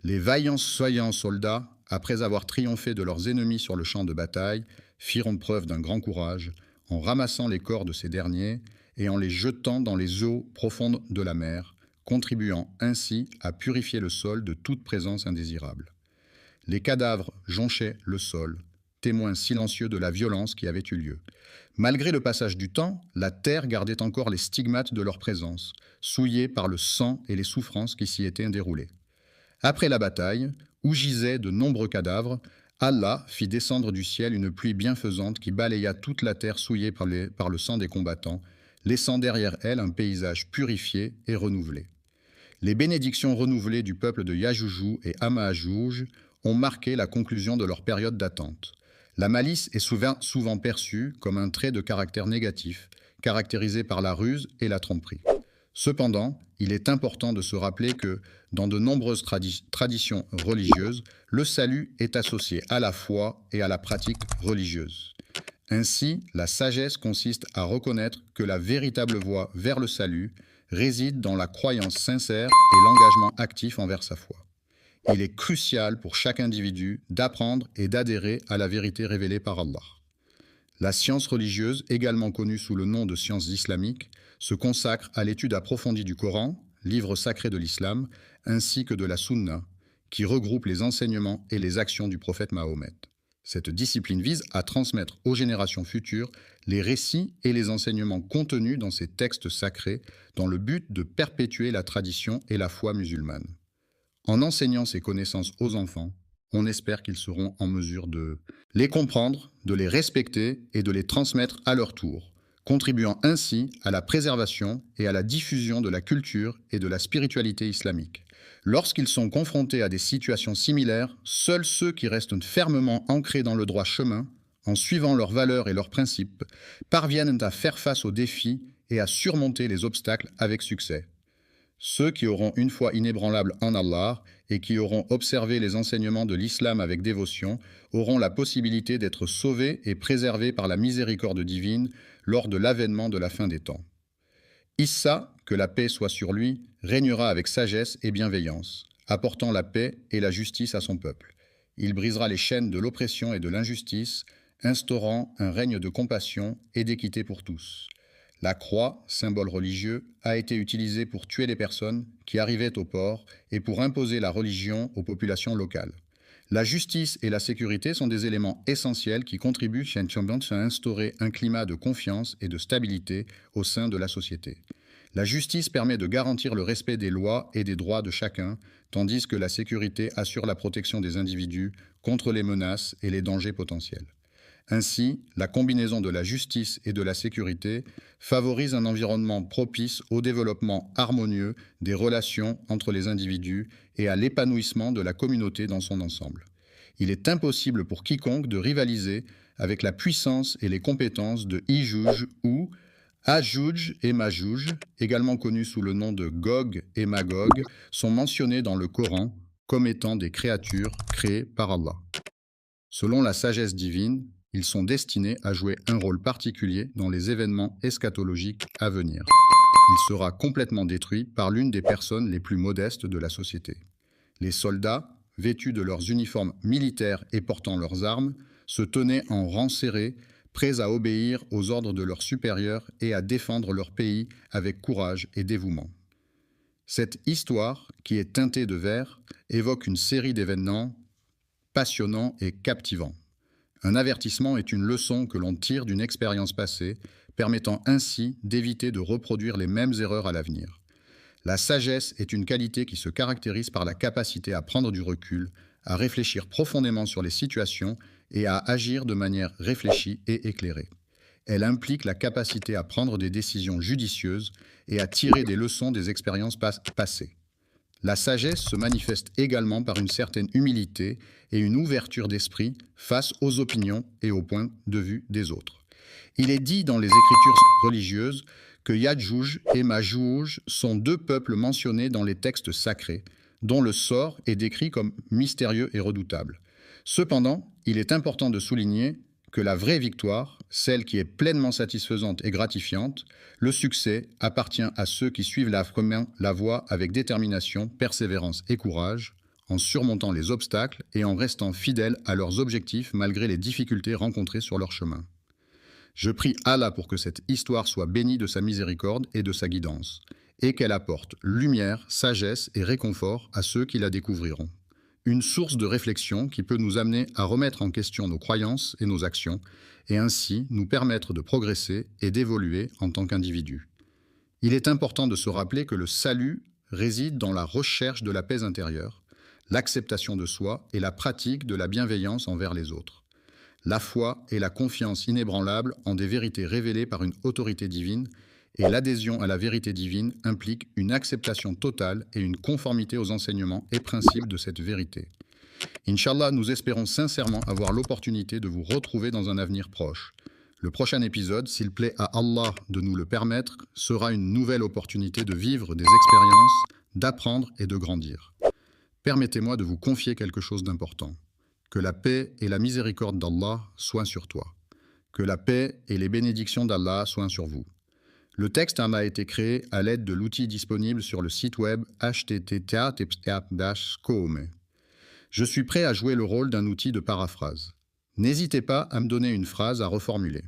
Les vaillants soldats, après avoir triomphé de leurs ennemis sur le champ de bataille, firent preuve d'un grand courage, en ramassant les corps de ces derniers et en les jetant dans les eaux profondes de la mer, contribuant ainsi à purifier le sol de toute présence indésirable. Les cadavres jonchaient le sol, témoins silencieux de la violence qui avait eu lieu. Malgré le passage du temps, la terre gardait encore les stigmates de leur présence, souillée par le sang et les souffrances qui s'y étaient déroulées. Après la bataille, où gisaient de nombreux cadavres, Allah fit descendre du ciel une pluie bienfaisante qui balaya toute la terre souillée par le sang des combattants, laissant derrière elle un paysage purifié et renouvelé. Les bénédictions renouvelées du peuple de Yajoujou et Amahajouj ont marqué la conclusion de leur période d'attente. La malice est souvent perçue comme un trait de caractère négatif, caractérisé par la ruse et la tromperie. Cependant, il est important de se rappeler que, dans de nombreuses traditions religieuses, le salut est associé à la foi et à la pratique religieuse. Ainsi, la sagesse consiste à reconnaître que la véritable voie vers le salut réside dans la croyance sincère et l'engagement actif envers sa foi. Il est crucial pour chaque individu d'apprendre et d'adhérer à la vérité révélée par Allah. La science religieuse, également connue sous le nom de science islamique, se consacre à l'étude approfondie du Coran, livre sacré de l'islam, ainsi que de la Sunna, qui regroupe les enseignements et les actions du prophète Mahomet. Cette discipline vise à transmettre aux générations futures les récits et les enseignements contenus dans ces textes sacrés dans le but de perpétuer la tradition et la foi musulmane. En enseignant ces connaissances aux enfants, on espère qu'ils seront en mesure de les comprendre, de les respecter et de les transmettre à leur tour, contribuant ainsi à la préservation et à la diffusion de la culture et de la spiritualité islamique. Lorsqu'ils sont confrontés à des situations similaires, seuls ceux qui restent fermement ancrés dans le droit chemin, en suivant leurs valeurs et leurs principes, parviennent à faire face aux défis et à surmonter les obstacles avec succès. Ceux qui auront une foi inébranlable en Allah et qui auront observé les enseignements de l'islam avec dévotion auront la possibilité d'être sauvés et préservés par la miséricorde divine lors de l'avènement de la fin des temps. Issa, que la paix soit sur lui, régnera avec sagesse et bienveillance, apportant la paix et la justice à son peuple. Il brisera les chaînes de l'oppression et de l'injustice, instaurant un règne de compassion et d'équité pour tous. La croix, symbole religieux, a été utilisée pour tuer les personnes qui arrivaient au port et pour imposer la religion aux populations locales. La justice et la sécurité sont des éléments essentiels qui contribuent à instaurer un climat de confiance et de stabilité au sein de la société. La justice permet de garantir le respect des lois et des droits de chacun, tandis que la sécurité assure la protection des individus contre les menaces et les dangers potentiels. Ainsi, la combinaison de la justice et de la sécurité favorise un environnement propice au développement harmonieux des relations entre les individus et à l'épanouissement de la communauté dans son ensemble. Il est impossible pour quiconque de rivaliser avec la puissance et les compétences de Ijouj ou Hajouj et Majouj, également connus sous le nom de Gog et Magog, sont mentionnés dans le Coran, comme étant des créatures créées par Allah. Selon la sagesse divine, ils sont destinés à jouer un rôle particulier dans les événements eschatologiques à venir. Il sera complètement détruit par l'une des personnes les plus modestes de la société. Les soldats, vêtus de leurs uniformes militaires et portant leurs armes, se tenaient en rang serré, prêts à obéir aux ordres de leurs supérieurs et à défendre leur pays avec courage et dévouement. Cette histoire, qui est teintée de vert, évoque une série d'événements passionnants et captivants. Un avertissement est une leçon que l'on tire d'une expérience passée, permettant ainsi d'éviter de reproduire les mêmes erreurs à l'avenir. La sagesse est une qualité qui se caractérise par la capacité à prendre du recul, à réfléchir profondément sur les situations et à agir de manière réfléchie et éclairée. Elle implique la capacité à prendre des décisions judicieuses et à tirer des leçons des expériences passées. La sagesse se manifeste également par une certaine humilité et une ouverture d'esprit face aux opinions et aux points de vue des autres. Il est dit dans les écritures religieuses que Yadjouj et Majouj sont deux peuples mentionnés dans les textes sacrés, dont le sort est décrit comme mystérieux et redoutable. Cependant, il est important de souligner que la vraie victoire, celle qui est pleinement satisfaisante et gratifiante, le succès appartient à ceux qui suivent la voie avec détermination, persévérance et courage, en surmontant les obstacles et en restant fidèles à leurs objectifs malgré les difficultés rencontrées sur leur chemin. Je prie Allah pour que cette histoire soit bénie de sa miséricorde et de sa guidance, et qu'elle apporte lumière, sagesse et réconfort à ceux qui la découvriront. Une source de réflexion qui peut nous amener à remettre en question nos croyances et nos actions, et ainsi nous permettre de progresser et d'évoluer en tant qu'individus. Il est important de se rappeler que le salut réside dans la recherche de la paix intérieure, l'acceptation de soi et la pratique de la bienveillance envers les autres. La foi et la confiance inébranlable en des vérités révélées par une autorité divine, et l'adhésion à la vérité divine implique une acceptation totale et une conformité aux enseignements et principes de cette vérité. Inch'Allah, nous espérons sincèrement avoir l'opportunité de vous retrouver dans un avenir proche. Le prochain épisode, s'il plaît à Allah de nous le permettre, sera une nouvelle opportunité de vivre des expériences, d'apprendre et de grandir. Permettez-moi de vous confier quelque chose d'important. Que la paix et la miséricorde d'Allah soient sur toi. Que la paix et les bénédictions d'Allah soient sur vous. Le texte a été créé à l'aide de l'outil disponible sur le site web http://. Je suis prêt à jouer le rôle d'un outil de paraphrase. N'hésitez pas à me donner une phrase à reformuler.